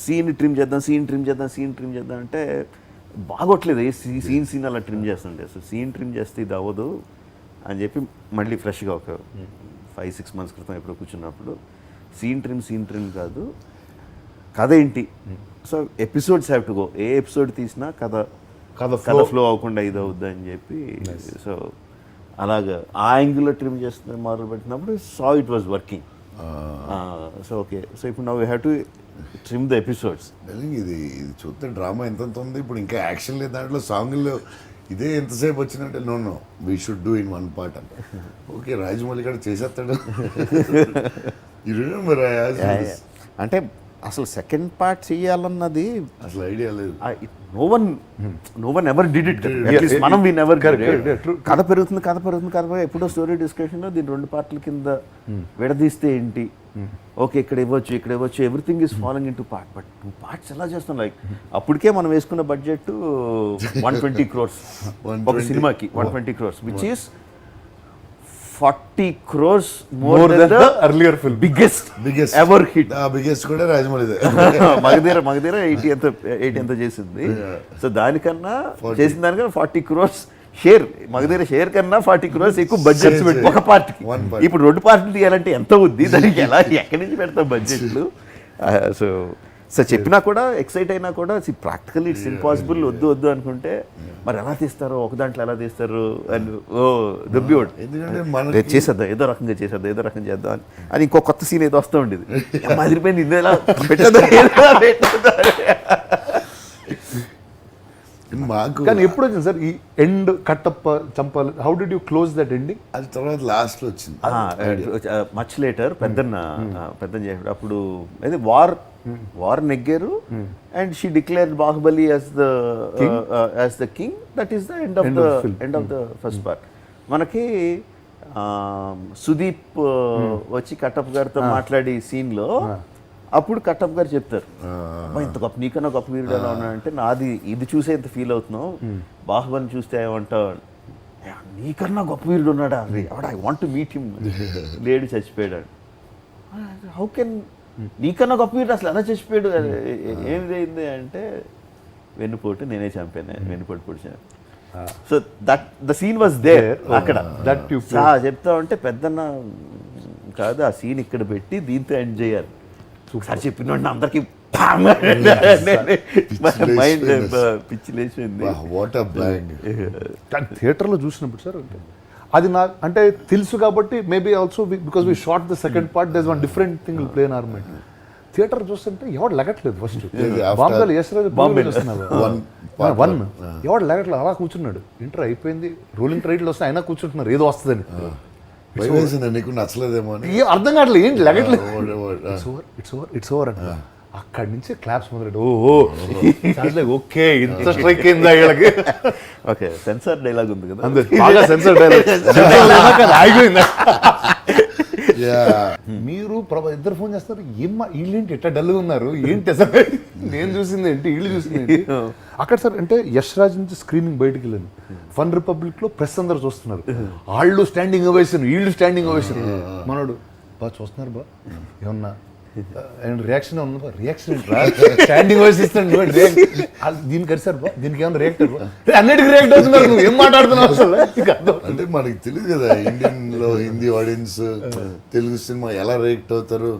B: సీన్ ట్రిమ్ చేద్దాం అంటే బాగోట్లేదు. సీన్ అలా ట్రిమ్ చేస్తుంటే సో సీన్ ట్రిమ్ చేస్తే ఇది అవ్వదు అని చెప్పి మళ్ళీ ఫ్రెష్గా ఒక 5-6 months క్రితం ఎప్పుడు కూర్చున్నప్పుడు సీన్ ట్రిమ్ కాదు, కథ ఏంటి. So episodes have to go. A episode తీసినా కథ ఫ్లో అవ్వకుండా ఇది అవుద్ది అని చెప్పి సో అలాగా ఆ యాంగిల్లో ట్రిమ్ చేస్తున్న మొదలు పెట్టినప్పుడు so it was working. So okay, so ఇప్పుడు now we have to trim the episodes.
C: ఇది చూస్తే డ్రామా ఎంత ఉంది. ఇప్పుడు ఇంకా యాక్షన్ లేదు దాంట్లో, సాంగ్లో ఇదే ఎంతసేపు వచ్చినట్టే. No we should do in 1 part అంట. ఓకే రాజమౌళి గారు చేసేస్తాడు.
B: అంటే అసలు సెకండ్ పార్ట్ చేయాలన్నది
C: అసలు ఐడియా లేదు.
B: No one ever did it. మనం వీ నెవర్. కథ పెరుగుతుంది. ఎప్పుడో స్టోరీ డిస్కషన్లో దీని 2 parts కింద విడదీస్తే ఏంటి, ఓకే ఇక్కడ ఇవ్వచ్చు everything is following in to part. But 2 parts ఎలా చేస్తాం? లైక్ అప్పటికే మనం వేసుకున్న బడ్జెట్ 120 crores ఒక సినిమాకి. 120 crores which is 40 crores more than the
A: earlier film.
B: biggest ever hit.
C: Biggest కూడా రాజమౌళిదే.
B: మగధీర 80 ఎంత చేసింది. సో దానికన్నా చేసిన దానికన్నా 40 crores షేర్. మగధీర షేర్ కన్నా 40 crores ఎక్కువ బడ్జెట్ ఒక పార్ట్కి. ఇప్పుడు 2 parts తీయాలంటే ఎంత అవుద్ది, దానికి ఎక్కడి నుంచి పెడతాం బడ్జెట్లు. సో చెప్పినా కూడా ఎక్సైట్ అయినా కూడా ప్రాక్టికల్లీ ఇట్స్ ఇంపాసిబుల్. వద్దు అనుకుంటే మరి ఎలా తీస్తారు, ఒక దాంట్లో ఎలా తీస్తారు అండ్ దొబ్బివాడు చేసేద్దాం, ఏదో రకంగా చేద్దాం అని ఇంకో కొత్త సీన్ ఏదో వస్తూ ఉండేది. అదిరిపోయింది, ఇది ఎలా పెట్టదా.
C: మాకు
A: కానీ ఎప్పుడు వచ్చింది సార్ ఈ ఎండ్ కట్టప్ప చంపాలి? How did you close that ending?
C: అది తర్వాత లాస్ట్లో వచ్చింది.
B: మచ్ లేటర్ పెద్దన్న చేసాడు. అప్పుడు అయితే వార్ నెగ్గారు and she declared Baahubali as the king. That is the end of the first part. మనకి సుదీప్ వచ్చి కట్టప్ గారితో మాట్లాడి సీన్లో అప్పుడు కట్టప్ గారు చెప్తారు, ఇంత గొప్ప నీకన్నా గొప్ప వీరుడు ఎలా ఉన్నాడంటే నాది ఇది చూసే ఇంత ఫీల్ అవుతున్నావు, బాహుబలి చూస్తే ఏమంటావు, నీకన్నా గొప్ప వీరుడు ఉన్నాడా, I want to meet him, లేడు చచ్చిపోయాడు. హౌ కెన్ నీకన్నా గొప్ప వీరుడు అసలు ఎలా చచ్చిపోయాడు, ఏమిదైంది అంటే వెన్నుపోటు నేనే చంపాను, వెన్నుపోటు పొడిచాను. So that the scene was there అక్కడ. చెప్తా ఉంటే పెద్దన్న కాదు ఆ సీన్ ఇక్కడ పెట్టి దీంతో ఎండ్ చేయాలి ఒకసారి చెప్పిన అందరికి మైండ్ పిచ్చి లేచింది.
A: కానీ థియేటర్లో చూసినప్పుడు సార్ అది నాకు అంటే తెలుసు కాబట్టి maybe also because we shot the second part there is one different thing will play in our mind. Theatre చూస్తుంటే ఎవడు లెగట్లేదు ఫస్ట్. బాంబేలో బాంబే వన్ ఎవడు లెగట్లేదు, అలా కూర్చున్నాడు. ఇంటర్ అయిపోయింది, రోలింగ్ ట్రైడ్లు వస్తే అయినా కూర్చుంటున్నారు ఏదో వస్తుందని.
C: నీకు నచ్చలేదేమో అని
A: అర్థం కావట్లేదు, ఏంటి లెగట్లేదు. ఇట్స్ ఓవర్ అంటే అక్కడి నుంచి క్లాప్స్ మొదలెట్టు. ఓకే ఇంత స్ట్రైక్ అయిందా వీళ్ళకి.
B: ఓకే సెన్సార్ డైలాగ్ ఉంది కదా,
A: అంతే బాగా సెన్సార్ డైలాగ్ ఆగిపోయిందా. మీరు ప్రభా ఇద్దరు ఫోన్ చేస్తారు, ఏమ్మా వీళ్ళేంటి ఎట్లా డల్గా ఉన్నారు ఏంటి అసలు, నేను చూసింది ఏంటి వీళ్ళు చూసింది ఏంటి అక్కడ సార్. అంటే యష్ రాజ్ నుంచి స్క్రీనింగ్ బయటకు వెళ్ళాను, ఫన్ రిపబ్లిక్ లో ప్రెస్ అందరు చూస్తున్నారు, వాళ్ళు స్టాండింగ్ ఓవేషన్ వీళ్ళు స్టాండింగ్ ఓవేషన్. మనోడు బాగా చూస్తున్నారు బా ఏమన్నా రియాక్షన్ ఉందా, రియాక్షన్ స్టాండింగ్ వాయిస్ ఇస్తాను దీనికి కలిసారు బా, దీనికి ఏమన్నా రియాక్టర్ అన్నిటికీ రియాక్ట్ అవుతున్నారు, నువ్వు ఏం మాట్లాడుతున్నావు అసలు.
C: అంటే మనకి తెలియదు కదా ఇండియన్ లో హిందీ ఆడియన్స్ తెలుగు సినిమా ఎలా రియాక్ట్ అవుతారు.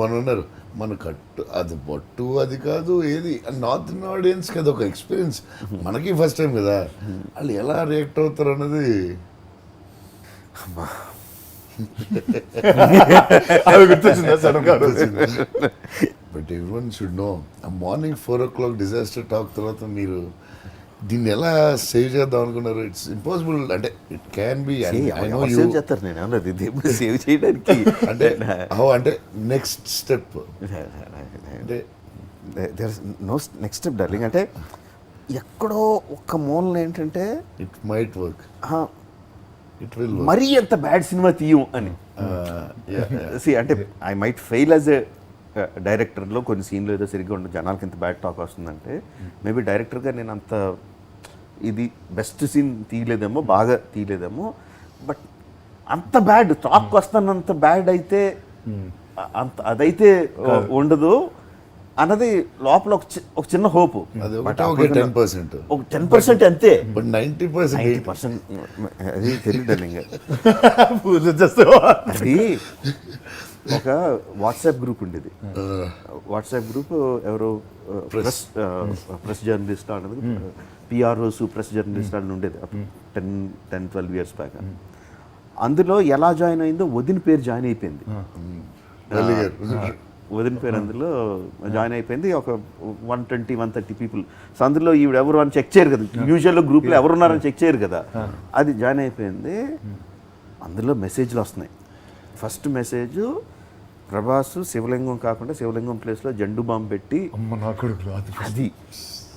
C: మనం ఉన్నారు మన కట్టు అది బొట్టు అది కాదు ఏది, నార్త్ ఆడియన్స్ కదా ఒక ఎక్స్పీరియన్స్, మనకి ఫస్ట్ టైం కదా, వాళ్ళు ఎలా రియాక్ట్ అవుతారు అన్నది బట్ ఎవ్రీవన్ షుడ్ నో ఆ మార్నింగ్ 4 o'clock డిజాస్టర్ టాక్ తర్వాత మీరు దీన్ని ఎలా సేవ్ చేద్దాం అనుకున్నారు. ఇట్స్ ఇంపాసిబుల్ అంటే ఇట్ క్యాన్ బి
B: చేస్తారు, నేను అన్నది సేవ్ చేయడానికి
C: అంటే అంటే నెక్స్ట్ స్టెప్ అంటే
B: నో నెక్స్ట్ స్టెప్ డార్లింగ్. అంటే ఎక్కడో ఒక్క మూలన ఏంటంటే
C: ఇట్ మైట్ వర్క్,
B: మరీ ఎంత బ్యాడ్ సినిమా తీయం అని. అంటే I might fail as a డైరెక్టర్లో కొన్ని సీన్లు ఏదో సరిగ్గా ఉండదు, జనాలకి ఎంత బ్యాడ్ టాక్ వస్తుందంటే మేబీ డైరెక్టర్గా నేను అంత ఇది బెస్ట్ సీన్ తీయలేదేమో, బాగా తీయలేదేమో, బట్ అంత బ్యాడ్ టాక్ వస్తానంత బ్యాడ్ అయితే అంత అదైతే ఉండదు అన్నది లోపల ఒక చిన్న హోపు. 10% అంతే,
C: 90%
B: అది తెలియదు. అది ఒక వాట్సాప్ గ్రూప్ ఉండేది, వాట్సాప్ గ్రూప్ ఎవరో ప్రెస్ జర్నలిస్ట్ అన్నది, పిఆర్ఓస్ ప్రెస్ జర్నలిస్ట్ అని ఉండేది 10-12 years బ్యాక్. అందులో ఎలా జాయిన్ అయిందో వదిన పేరు జాయిన్ అయిపోయింది, వదిన పేరు అందులో జాయిన్ అయిపోయింది. ఒక 120-130 people. సో అందులో ఈవిడ ఎవరు అని చెక్ చేయరు కదా, యూజువల్గా గ్రూప్లో ఎవరున్నారని చెక్ చేయరు కదా, అది జాయిన్ అయిపోయింది. అందులో మెసేజ్లు వస్తున్నాయి. ఫస్ట్ మెసేజ్ ప్రభాస్ శివలింగం కాకుండా శివలింగం ప్లేస్లో జండు బాంబు పెట్టి అది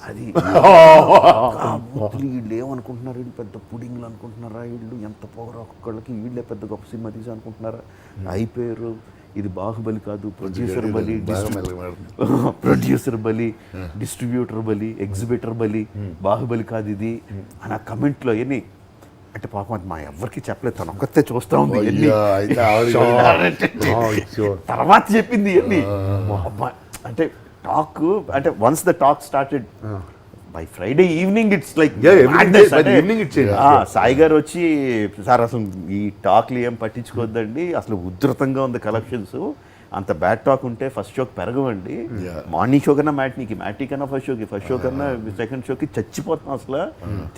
B: అది వీళ్ళు ఏమనుకుంటున్నారు, వీళ్ళు పెద్ద పుడింగ్లు అనుకుంటున్నారా, వీళ్ళు ఎంత పొగరు ఒక్కొక్కళ్ళకి, వీళ్ళే పెద్ద గొప్ప సినిమా తీసి అనుకుంటున్నారా, అయిపోయారు. ఇది బాహుబలి కాదు, ప్రొడ్యూసర్ బలి, డిస్ట్రిబ్యూటర్ బలి, ఎగ్జిబిటర్ బలి, బాహుబలి కాదు ఇది అని ఆ కమెంట్లో ఎన్ని. అంటే పాపం అది మా ఎవరికి చెప్పలేదు, తను ఒక్కతే చూస్తూ ఉంది తర్వాత చెప్పింది ఎన్ని. అంటే టాక్ అంటే once the talk started by Friday evening it's like Sai గారు వచ్చి సార్ అసలు ఈ టాక్లు ఏం పట్టించుకోవద్దండి, అసలు ఉధృతంగా ఉంది కలెక్షన్స్, అంత బ్యాడ్ టాక్ ఉంటే ఫస్ట్ షోకి పెరగవండి, మార్నింగ్ షో కన్నా మ్యాటీ కన్నా ఫస్ట్ షో కన్నా సెకండ్ షోకి చచ్చిపోతున్నాం, అసలు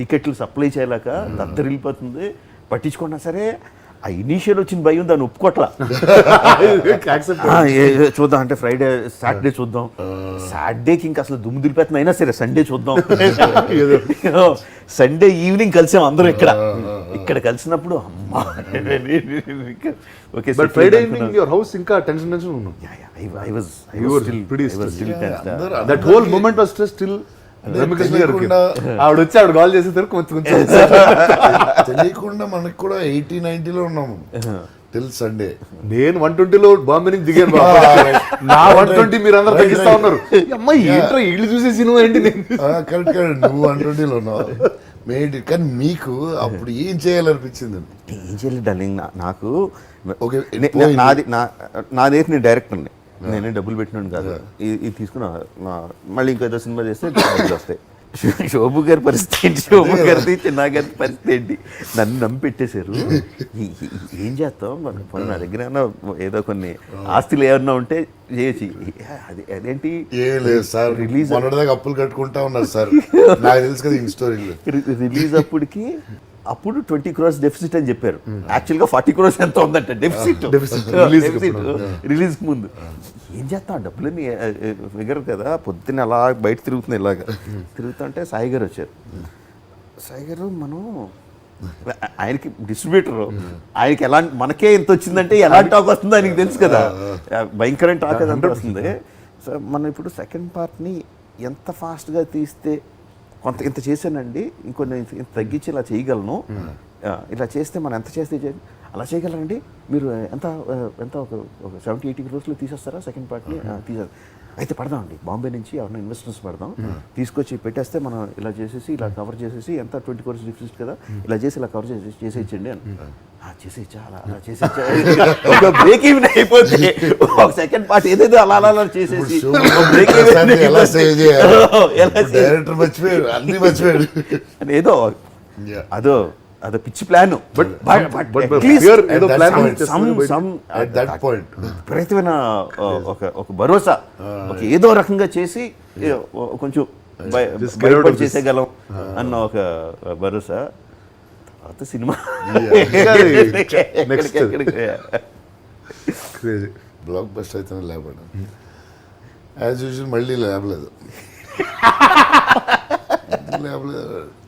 B: టికెట్లు సప్లై చేయలేక దద్దరిల్లిపోతుంది, పట్టించుకున్నా సరే ఆ ఇనీషియల్ వచ్చిన భయం దాన్ని ఒప్పుకోట్లా. చూద్దాం అంటే ఫ్రైడే సాటర్డే చూద్దాం, సాటర్డేకి ఇంకా అసలు దుమ్ము దులిపేస్తున్నా అయినా సరే సండే చూద్దాం. సండే ఈవినింగ్ కలిసాం అందరూ ఇక్కడ కలిసినప్పుడు అమ్మా okay
A: Friday evening your house ఇంకా టెన్షన్ ఉన్నాం. That whole moment was still Ramya Krishna గారికి
C: తెలియకుండా
A: ఆవిడ వచ్చి ఆవిడ కాల్ చేసేసరికి కొంచెం కొంచెం
C: తెలియకుండా మనకు కూడా 80-90లో ఉన్నాము టిల్ సండే.
A: నేను 120లో బాంబే నుంచి దిగాను బాబా. నా 120 మీరు అందరూ తగ్గిస్తా ఉన్నారు. అమ్మాయి ఏంటో ఇల్లు చూసేసి నువ్వు ఏంటి?
C: కరెక్ట్ నువ్వు 120లో ఉన్నావు మేడ్. కానీ మీకు అప్పుడు ఏం చేయాలనిపించింది?
B: ఏం చేయలేదు డార్లింగ్, నాకు
C: ఓకే
B: నాదేసి నేను డైరెక్టర్ని, నేనే డబ్బులు పెట్టినాను కాదు. ఇది తీసుకున్నా మళ్ళీ ఇంకేదో సినిమా చేస్తే డబ్బులు వస్తాయి. శోభు గారి పరిస్థితి ఏంటి, శోభు గారిది చిన్న గారి పరిస్థితి ఏంటి, నన్ను నమ్మి పెట్టేశారు. ఏం చేస్తాం, మన నా దగ్గర ఏదో కొన్ని ఆస్తులు ఏమన్నా ఉంటే చేయొచ్చు. అదేంటి
C: ఏం లేదు సార్, రిలీజ్ మొన్నటిదాకా అప్పులు కట్టుకుంటా ఉన్నారు సార్, నాకు తెలుసు కదా ఈ స్టోరీలు.
B: రిలీజ్ అప్పుడు 20 crores డెఫిసిట్ అని చెప్పారు. యాక్చువల్గా 40 crores ఎంత ఉందంట డెఫిసిట్ రిలీజ్ ముందు. ఏం చేస్తాం, డబ్బులని ఫిగర్ కదా. పొద్దున్న అలా బయట తిరుగుతుంది, ఇలాగ తిరుగుతుంటే సాయి గారు వచ్చారు. సాయి గారు మనం ఆయనకి డిస్ట్రిబ్యూటర్, ఆయనకి ఎలా మనకే ఎంత వచ్చిందంటే ఎలాంటి టాక్ వస్తుందో ఆయనకి తెలుసు కదా, భయంకరమైన టాక్ అదంతా వస్తుంది. సో మనం ఇప్పుడు సెకండ్ పార్ట్ని ఎంత ఫాస్ట్గా తీస్తే కొంత ఇంత చేశానండి, ఇంకొన్ని ఇంత తగ్గించి ఇలా చేయగలను, ఇలా చేస్తే మనం ఎంత చేస్తే అలా చేయగలరండి మీరు, ఎంత ఎంత ఒక 70-80 crores తీసేస్తారా సెకండ్ పార్ట్ని? తీసేస్తారు. అయితే పడదామండి, బాంబే నుంచి ఎవరైనా ఇన్వెస్టర్స్ పడదాం, తీసుకొచ్చి పెట్టేస్తే మనం ఇలా చేసేసి ఇలా కవర్ చేసేసి ఎంత 20 crores డిఫిసిట్ కదా, ఇలా చేసి ఇలా కవర్ చేసేయచ్చండి అని. చేసేయచ్చా, అలా చేసేయచ్చా, ఒక బ్రేక్ ఈవెన్ అయిపోతే ఒక సెకండ్ పార్ట్ ఏదేదో అలా అలా చేసేసి
C: డైరెక్టర్ మర్చిపోయాడు, అన్ని మర్చిపోయాడు.
B: ఏదో అదో అదో పిచ్చి ప్లాన్, విపరీతమైన ఒక భరోసా, ఒక ఏదో రకంగా చేసి కొంచెం బయటపడి చేసేయగలం అన్న ఒక భరోసా. తర్వాత సినిమా
C: బ్లాక్ బస్టర్ అయితే లేపడం యాజ్ యూజువల్, మళ్ళీ లేపలేదు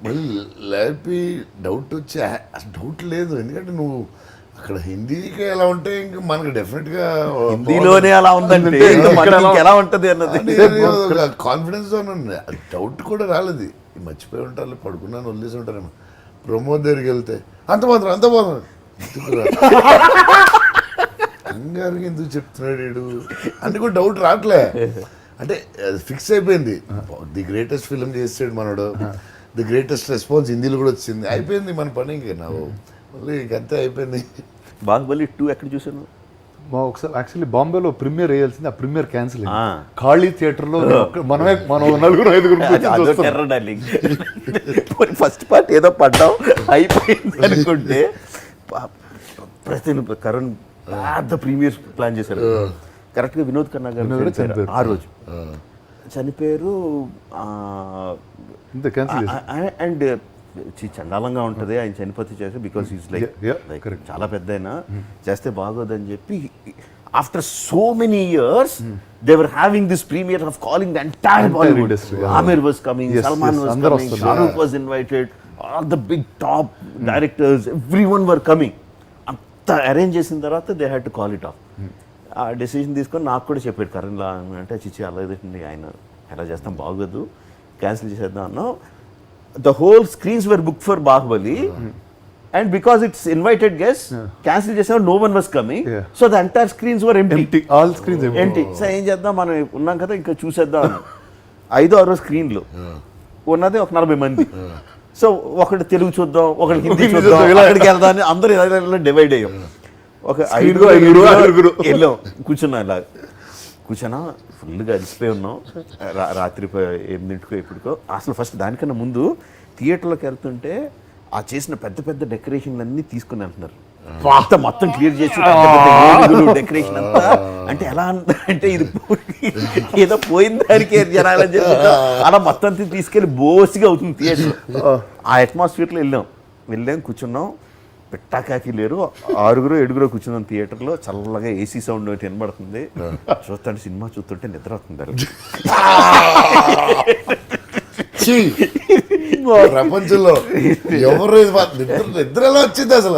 C: మళ్ళీ లేపి డౌట్ వచ్చి, డౌట్ లేదు ఎందుకంటే నువ్వు అక్కడ హిందీకి ఎలా ఉంటే ఇంకా మనకు డెఫినెట్గా
B: హిందీలోనే అలా ఉందంటే ఎలా ఉంటుంది అన్నది
C: కాన్ఫిడెన్స్ ఉంది. డౌట్ కూడా రాలేదు, మర్చిపోయి ఉంటారు, పడుకున్నాను వదిలేసి ఉంటారేమో. ప్రమోద్ దగ్గరికి వెళ్తే అంత మాత్రం కంగారికి ఎందుకు చెప్తున్నాడు వీడు అని కూడా డౌట్ రావట్లే. అంటే ఫిక్స్ అయిపోయింది, ది గ్రేటెస్ట్ ఫిల్మ్ చేసాడు మనోడు, ది గ్రేటెస్ట్ రెస్పాన్స్ హిందీలో కూడా వచ్చింది, అయిపోయింది మన పని. ఇంకా నా మళ్ళీ ఇంకంతే అయిపోయింది.
B: బాహుబలి 2 ఎక్కడ చూసాను?
A: ఒకసారి యాక్చువల్లీ బాంబేలో ప్రీమియర్ వేయాల్సింది, ఆ ప్రీమియర్ క్యాన్సిల్ అయింది. ఖాళీ థియేటర్లో మనం 4-5
B: ఫస్ట్ పార్ట్ ఏదో పడ్డాం అయిపోయింది అనుకుంటే ప్రతి కరణ్ పెద్ద ప్రీమియర్ ప్లాన్ చేశారు. కరెక్ట్గా వినోద్ ఖన్నా గారు చనిపోయారు ఆ రోజు, చనిపోయారు. అండ్ చండాలంగా ఉంటుంది ఆయన చనిపోతే చేస్తే, బికాస్ ఈజ్ లైక్ చాలా పెద్ద అయినా చేస్తే బాగోదని చెప్పి after so many years they were having this premiere of calling the entire Bollywood. Aamir was coming, Salman was coming, Shahrukh was invited, all the big top directors, everyone were coming. అంత arrange చేసిన తర్వాత they had to call it off. ఆ decision తీసుకొని నాకు కూడా చెప్పాడు కరణ్లా అంటే, చిచ్చి అలా ఎదుటి ఆయన ఎలా చేస్తాం బాగోదు, క్యాన్సిల్ చేసేద్దాం అన్నాం. The whole screens were booked for Baahubali, and because it's invited guests, cancel చేసాం, no one was coming, so the entire screens were empty.
A: All screens empty.
B: So ఏం చేద్దాం, మనం ఉన్నాం కదా ఇంకా చూసేద్దాం. 5-6 స్క్రీన్లు ఉన్నది ఒక 40 మంది. సో ఒకటి తెలుగు చూద్దాం, ఒకటి హిందీ చూద్దాం, అక్కడికి వెళ్దాం అని అందరూ ఇలా డివైడ్ అయ్యాం. ఒక 5-6 వెళ్ళాం, కూర్చున్నాం. ఇలా కూర్చున్నా, ఫుల్గా అలిసిపోయి ఉన్నాం. రాత్రి 8 ఇప్పటికో. అసలు ఫస్ట్ దానికన్నా ముందు థియేటర్లోకి వెళ్తుంటే ఆ చేసిన పెద్ద పెద్ద డెకరేషన్లు అన్నీ తీసుకుని వెళ్తున్నారు. మొత్తం క్లియర్ చేసి డెకరేషన్ అంతా. అంటే ఎలా అంటే ఇది ఏదో పోయిన దానికి జనాలని చెప్పి అలా మొత్తం తీసుకెళ్ళి బోసిగా అవుతుంది థియేటర్. ఆ అట్మాస్ఫియర్లో వెళ్ళాం కూర్చున్నాం. పెట్టాకాకి లేరు, 6-7 కూర్చున్నాం థియేటర్లో. చల్లగా ఏసీ సౌండ్ ఒకటి వినబడుతుంది. చూస్తుంటే సినిమా చూస్తుంటే నిద్ర అవుతుంది.
C: ప్రపంచంలో ఎవరు నిద్ర ఎలా వచ్చింది అసలు?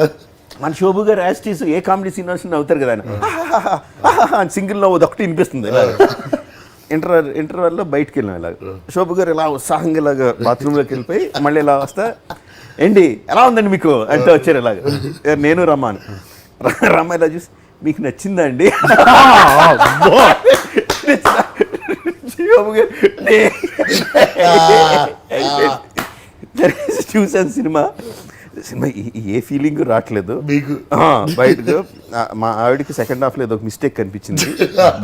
B: మన శోభు గారు యాస్టీస్ ఏ కామెడీ సీన్ అవుతారు కదా, ఆయన సింగిల్ నవ్వు ఒకటి వినిపిస్తుంది. ఇంటర్వెల్లో బయటికి వెళ్ళాం ఇలా. శోభ గారు ఇలా ఉత్సాహంగా ఇలాగా బాత్రూంలోకి వెళ్ళిపోయి మళ్ళీ ఇలా వస్తా, ఏంటి ఎలా ఉందండి మీకు అంటే వచ్చారు ఇలాగ. నేను రమ్మాను. రమ్మ ఇలా చూసి మీకు నచ్చిందా అండి? శోభ గారు చూసాను సినిమా ఏ ఫీలింగ్ రావట్లేదు
C: మీకు
B: బయటకు. మా ఆవిడకి సెకండ్ హాఫ్లో ఏదో ఒక మిస్టేక్ కనిపించింది.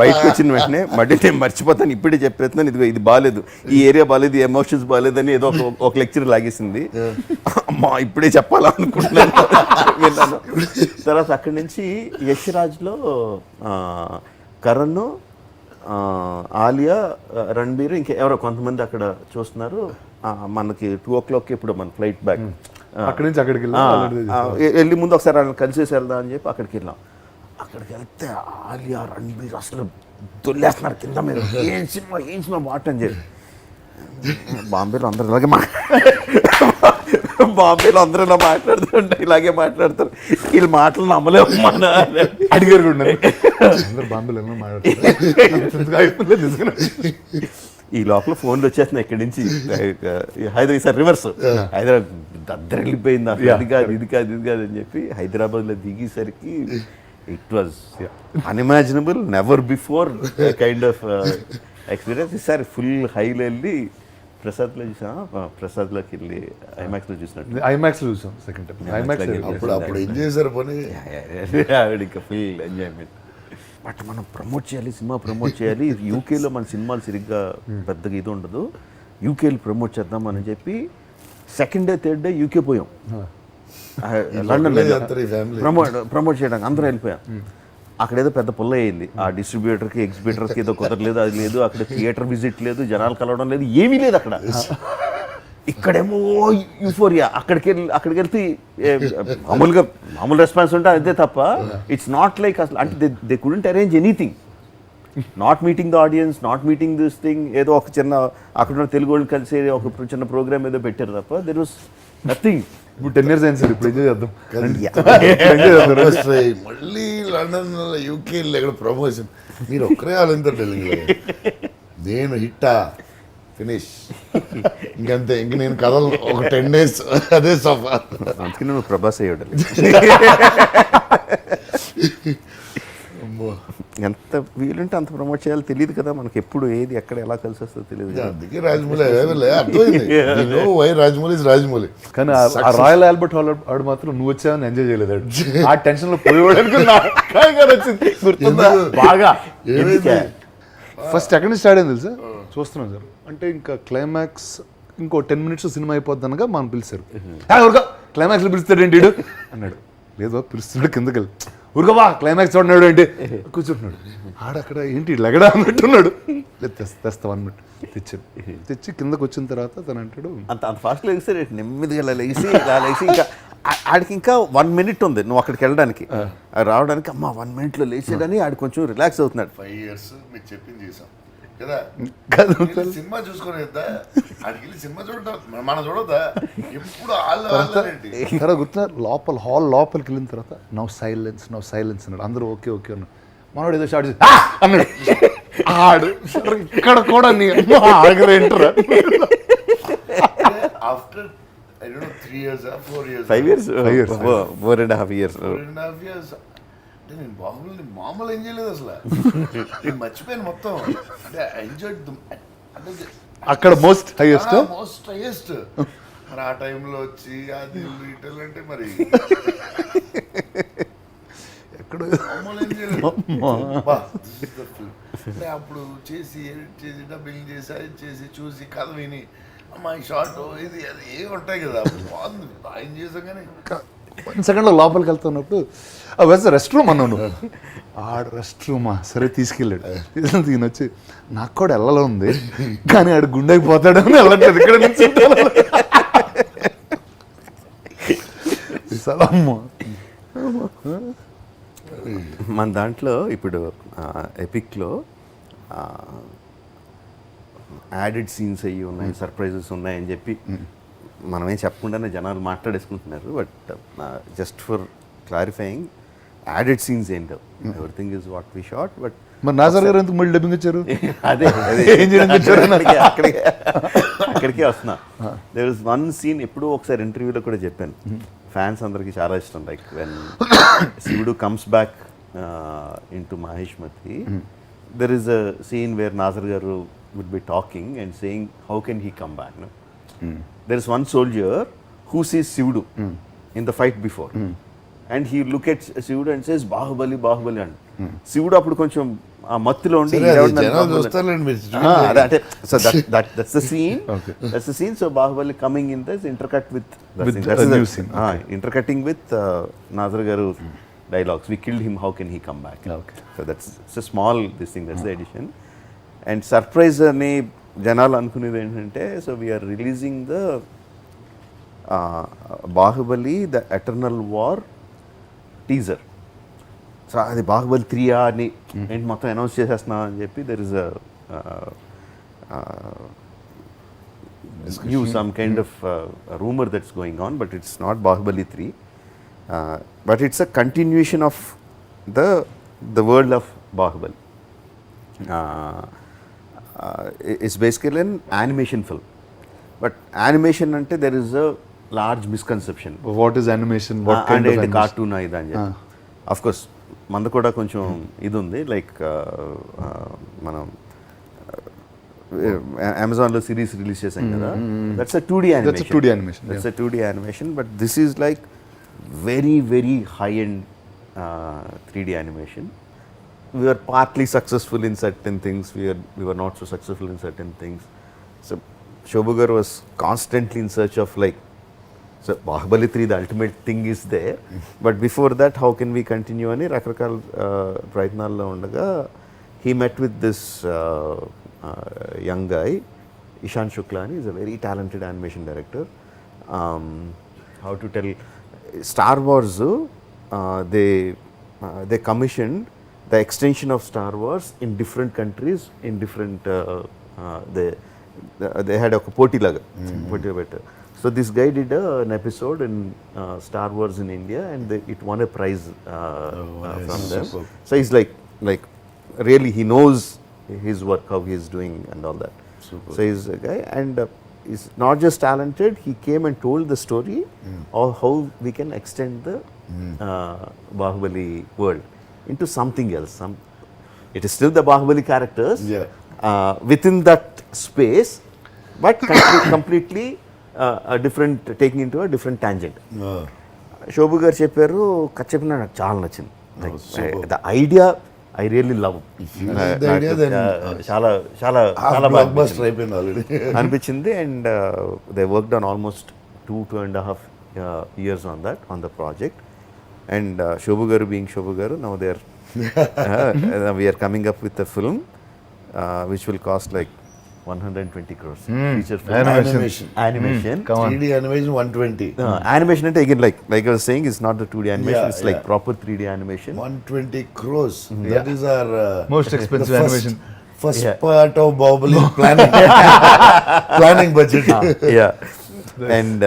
B: బయటకు వచ్చిన వెంటనే మళ్ళీ నేను మర్చిపోతాను, ఇప్పుడే చెప్పేస్తున్నాను, ఇది బాగాలేదు, ఈ ఏరియా బాగాలేదు, ఈ ఎమోషన్స్ బాగాలేదని ఏదో ఒక లెక్చర్ లాగేసింది. అమ్మా ఇప్పుడే చెప్పాలనుకుంటున్నాను విన్నాను. తర్వాత అక్కడి నుంచి యశ్రాజ్లో కరణ్, ఆలియా, రణబీర్, ఇంకా ఎవరో కొంతమంది అక్కడ చూస్తున్నారు. మనకి 2 o'clock ఇప్పుడు మన ఫ్లైట్ బ్యాక్.
A: అక్కడి నుంచి అక్కడికి
B: వెళ్ళి ముందు ఒకసారి వాళ్ళని కలిసేసి వెళ్దాం అని చెప్పి అక్కడికి వెళ్ళాం. అక్కడికి వెళ్తే ఆలియా, రణబీర్ అసలు దొల్లేస్తున్నారు కింద మీద. ఏం సినిమా వాట్ అని చెప్పి. బాంబేలో అందరూ ఇలాగే ఇలా మాట్లాడుతుంటే ఇలాగే మాట్లాడతారు. వీళ్ళు మాటలు నమ్మలేము. మన
A: అడిగారు కూడా అందరు బాంబేలో మాట్లాడుతున్నారు.
B: ఈ లోపల ఫోన్లు వచ్చేస్తున్నాయి ఇక్కడి నుంచి. హైదరాబాద్ సార్ రివర్స్ హైదరాబాద్ దద్దర వెళ్ళిపోయింది. అది కాదు ఇది కాదు అని చెప్పి హైదరాబాద్లో దిగేసరికి it was unimaginable, never before kind of experience. ఈసారి ఫుల్ హైలో వెళ్ళి ప్రసాద్లో చూసాం. ప్రసాద్లోకి వెళ్ళి ఐమాక్స్లో చూసినట్టు.
A: ఐమాక్స్లో చూసాం సెకండ్ టైం. ఐమాక్స్
C: అప్పుడు ఏం చేశారు పని,
B: ఆవిడ ఫుల్ ఎంజాయ్మెంట్. బట్ మనం ప్రమోట్ చేయాలి, సినిమా ప్రమోట్ చేయాలి. యూకేలో మన సినిమాలు సరిగ్గా పెద్దగా ఇది ఉండదు, యూకేలో ప్రమోట్ చేద్దాం అని చెప్పి second day third day UK పోయాం. లండన్ ప్రమోట్ చేయడానికి అందరూ వెళ్ళిపోయాం. అక్కడ ఏదో పెద్ద పుల్ల అయింది. ఆ డిస్ట్రిబ్యూటర్కి ఎగ్జిబిటర్స్కి ఏదో కుదరలేదు, అది లేదు, అక్కడ థియేటర్ విజిట్ లేదు, జనాలు కలవడం లేదు, ఏమీ లేదు అక్కడ. ఇక్కడేమో యూఫోరియా. అక్కడికి వెళ్తే మామూలు రెస్పాన్స్ ఉంటే అదే తప్ప ఇట్స్ నాట్ లైక్ అసలు అంటే they couldn't arrange anything. Not meeting the audience, not meeting this thing. ఏదో ఒక చిన్న అక్కడ తెలుగు వాళ్ళు కలిసి ఒక చిన్న ప్రోగ్రామ్ ఏదో పెట్టారు తప్ప దెర్ వాస్ నథింగ్.
A: ఇప్పుడు 10 years అయింది సార్, ఇప్పుడు ఎంజాయ్ చేద్దాం.
C: మళ్ళీ లండన్ యూకే ఎక్కడ ప్రమోషన్ మీరు ఒక్కరే ఆలోచించారు ఢిల్లీలో. నేను హిట్టా ఫినిష్ ఇంకంతే, ఇంక నేను కథలు ఒక 10 days అదే సఫా.
B: అందుకని నువ్వు ప్రభాస్ అయ్యాడు. ఎంత వీలుంటే అంత ప్రమోట్ చేయాలో తెలియదు కదా మనకి, ఎప్పుడు ఏది ఎక్కడ ఎలా కలిసి వస్తుందో తెలియదు.
C: అందుకే రాజమౌళి అర్థమైంది. రాజమౌళి రాజమౌళి.
A: కానీ ఆ రాయల్ ఆల్బర్ట్ హాల్ ఆడు మాత్రం నువ్వు వచ్చావని ఎంజాయ్ చేయలేదు. ఆ టెన్షన్ లో పోయేవాడు బాగా. ఫస్ట్ ఎక్కడి నుంచి స్టార్ట్ అయింది తెలుసా? చూస్తున్నాం సార్, అంటే ఇంకా క్లైమాక్స్ ఇంకో 10 minutes సినిమా అయిపోద్ది అనగా మనం పిలిచారు. క్లైమాక్స్లో పిలుస్తాడు ఏంటి అన్నాడు. లేదు పిలుస్తున్నాడు కిందకి వెళ్ళి, ఊరుకోవా క్లైమాక్స్ చూడన్నాడు ఏంటి కూర్చుంటున్నాడు. ఆడక్కడ ఏంటి లెగడా అన్నట్టున్నాడు. లేదు తెస్తా 1 minute తెచ్చాడు. తెచ్చి కిందకు వచ్చిన తర్వాత తను అంటాడు
B: అంత ఫాస్ట్లో లెగిస్తే నెమ్మదిగా ఇలా లేచి ఇంకా ఆడికి ఇంకా 1 minute ఉంది నువ్వు అక్కడికి వెళ్ళడానికి రావడానికి. అమ్మ 1 minuteలో లేచాడని ఆడు కొంచెం రిలాక్స్ అవుతున్నాడు.
C: 5 years మీరు చెప్పింది చేసాం కదా, సినిమా చూసుకొని ఆడికి సినిమా చూడటం మనం చూడదా ఎప్పుడు
A: గుర్తున్నా. లోపల హాల్ లోపలికి వెళ్ళిన తర్వాత నౌ సైలెన్స్ అన్నాడు. అందరూ ఓకే అన్నాడు. మనోడు ఏదో స్టార్ట్ చేసి అన్నాడు. ఆడు ఇక్కడ కూడా ఆగరేంటరా.
C: After 3 years 4 years
B: 5 years 4.5 years
C: నేను బాహుబలిని మామూలు ఏం చేయలేదు అసలు. నేను మర్చిపోయాను మొత్తం. అంటే ఎంజాయ్ అంటే
A: అక్కడ మోస్ట్ హైయెస్ట్
C: మరి ఆ టైంలో వచ్చి అది ఇటల్ అంటే మరి ఎక్కడో మామూలు ఏం చేయలేదు. అంటే అప్పుడు చేసి ఎడిట్ చేసి డబ్బింగ్ చేసి చూసి కథ విని అమ్మాయి షార్ట్ ఇది అది ఏమి ఉంటాయి కదా, బాగుంది ఆయన చేసాం. కానీ
A: 1 secondలో లోపలికి వెళ్తున్నప్పుడు రెస్ట్ రూమ్ అన్నాను. ఆడు రెస్ట్ రూమా సరే తీసుకెళ్ళాడు. ఈయన వచ్చి నాకు కూడా వెళ్ళలో ఉంది కానీ ఆడు గుండెకి పోతాడని వెళ్ళట్లేదు ఇక్కడ నుంచి.
B: మన దాంట్లో ఇప్పుడు ఎపిక్లో యాడెడ్ సీన్స్ అయ్యి ఉన్నాయి, సర్ప్రైజెస్ ఉన్నాయని చెప్పి మనమేం చెప్పకుండానే జనాలు మాట్లాడేసుకుంటున్నారు. But just for clarifying, added scenes ఏం కావు. Everything is what we shot. But
A: మరి నాజర్ గారు ఎందుకు మళ్ళీ డబ్బింగ్ వచ్చారు?
B: అదే
A: ఏం చేయడానికి వచ్చారు?
B: అక్కడికే వస్తున్నా. దేర్ ఇస్ వన్ సీన్, ఎప్పుడూ ఒకసారి ఇంటర్వ్యూలో కూడా చెప్పాను, ఫ్యాన్స్ అందరికి చాలా ఇష్టం. Like when Shivudu comes back into Mahishmati, there is a scene where Nassar garu would be talking and saying how can he come back. There is one soldier who sees Shivudu in the fight before, and he look at Shivudu and says Baahubali, Baahubali and Shivudu appudu koncham aa mattulo undi so that's the scene. Okay. That's the scene. So Baahubali coming in this intercut with
A: a new scene.
B: Intercutting with Nazar garu dialogues. We killed him, how can he come back?
A: Okay.
B: So that's it's a small this thing, that's the addition. And surprise ani జనాలు అనుకునేది ఏంటంటే, so we are releasing the Baahubali the eternal war teaser. So అది బాహుబలి 3 అని ఏంటి మొత్తం announce చేసేస్తున్నా అని చెప్పి there is new some kind of rumour that's going on, but it's not Baahubali 3, but it's a continuation of the world of Baahubali. It's basically an animation film, but animation ante there is a large misconception.
A: What is animation? What kind of animation?
B: Cartoon ida anje. Of course mandu kuda koncham idu undi, like manam Amazon lo series release chesam kada, that's a 2D animation.
A: That's a 2D animation.
B: That's a 2D animation, but this is like very very high end 3D animation. We were partly successful in certain things, we were not so successful in certain things. So Shobhu garu was constantly in search of like, so Baahubali 3, the ultimate thing is there, but before that how can we continue ani rakrakal prayatnallo undaga he met with this young guy Ishan Shukla ani, is a very talented animation director. How to tell, Star Wars they commissioned the extension of Star Wars in different countries, in different they had a poti laga, poti better. So this guy did an episode in Star Wars in India, and it won a prize from them. Super. So he's like really he knows his work, how he is doing and all that. Super. So he's a guy, and he's not just talented, he came and told the story of how we can extend the Baahubali world into something else. It is still the Baahubali characters, within that space, but completely a different, taking into a different tangent. Shobhu garu చెప్పారు, కథ చెప్పినా నాకు చాలా నచ్చింది. The idea I really love. చాలా చాలా చాలా
C: blockbuster అయిపోయింది already
B: అనిపించింది. And they worked on almost 2.5 years on that, on the project. And Shobhu garu being Shobhu garu, now they are we are coming up with a film which will cost like 120 crores. Feature film. Animation.
C: Come on. 3D animation 120.
B: Animation ante again, like I was saying, it's not the 2D animation, it's like proper 3D animation.
C: 120 crores. That is our
A: most expensive animation.
C: First part of Baahubali planning budget.
B: And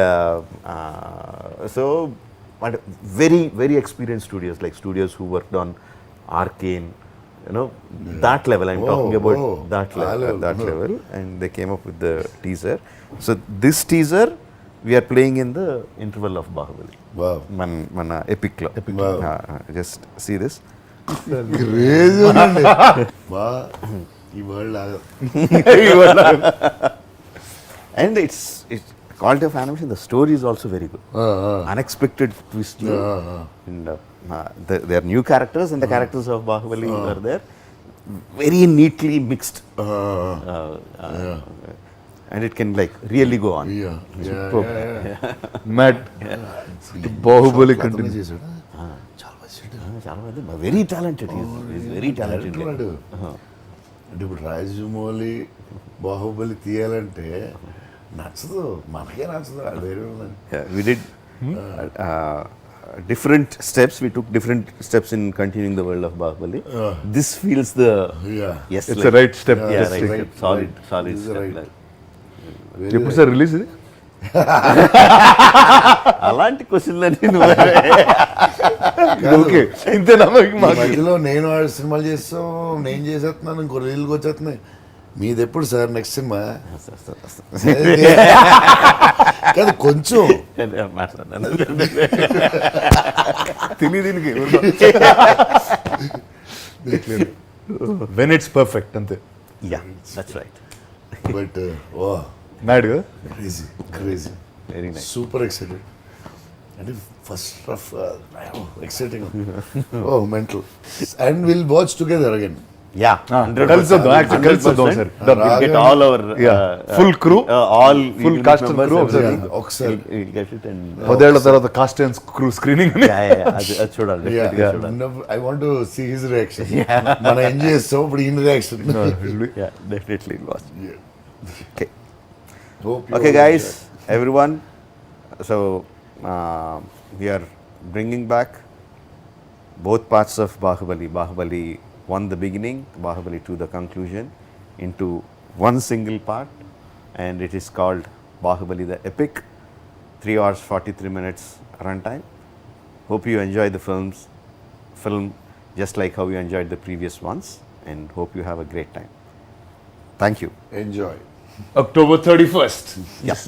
B: so, but very very experienced studios, like studios who worked on Arcane, you know, that level I'm talking about, that level, and they came up with the teaser. So this teaser we are playing in the interval of Baahubali.
C: Wow.
B: Mana epic lo.
C: Wow.
B: Just see this.
C: Crazy. Wow. ఈ world
B: And it's quality of animation, the story is also very good. Unexpected twist. And there are new characters, and the characters of Baahubali are there, very neatly mixed. And it can like really go on.
A: Mad. Baahubali continue.
B: Very talented. He's very talented.
C: అంటే ఇప్పుడు రాజమౌళి బాహుబలి తీయాలంటే నచ్చదు, మనకే నచ్చదు.
B: We did different steps. We took different steps in continuing the world of Baahubali. This feels the yes,
A: it's
B: like,
A: the right step.
B: Yeah, right. Solid
C: This is
B: step.
C: right.
B: Like.
A: ఎప్పుడు sir release ఇది?
B: అలాంటి క్వశ్చన్లన్నీ నువ్వు
A: okay ఇంతేనా
C: ఈ మధ్యలో నేను వాడు సినిమాలు చేస్తాం, నేను చేసేస్తున్నాను, ఇంకో రీల్కి వచ్చేస్తున్నాయి. మీది ఎప్పుడు సార్ నెక్స్ట్ సినిమా? కాదు కొంచెం
B: మాట్లాడాను.
A: తెలియదు వెన్ ఇట్స్ పర్ఫెక్ట్ అంతే.
B: Yeah that's right.
C: But oh
A: mad కదా.
C: Crazy
B: very nice.
C: Super excited. అంటే first rough exciting. Oh mental. And will watch together again.
B: Yeah
A: కలిసి వద్దాం, actually కలిసి వద్దాం sir.
B: get all our
A: full crew,
B: all
A: full
B: unit
A: cast and
B: members,
A: crew
B: everything.
C: ఒకసారి
B: We'll get it and
A: 10 ఏళ్ల తర్వాత cost and crew screening.
B: అది చూడాలి, definitely గా చూడాలి.
C: I want to see his reaction. మనం ఎంజాయ్ చేస్తాం, ఇప్పుడు ఈయన reaction.
B: Yeah, definitely we'll watch. Okay.
C: Hope you
B: Okay
C: all
B: guys,
C: enjoy.
B: everyone, so we are bringing back both parts of Baahubali. Baahubali 1 the beginning, Baahubali 2 the conclusion, into one single part, and it is called Baahubali the Epic. 3 hours 43 minutes runtime. Hope you enjoy the film just like how you enjoyed the previous ones, and hope you have a great time. Thank you.
C: Enjoy.
A: October 31st.
B: Yes.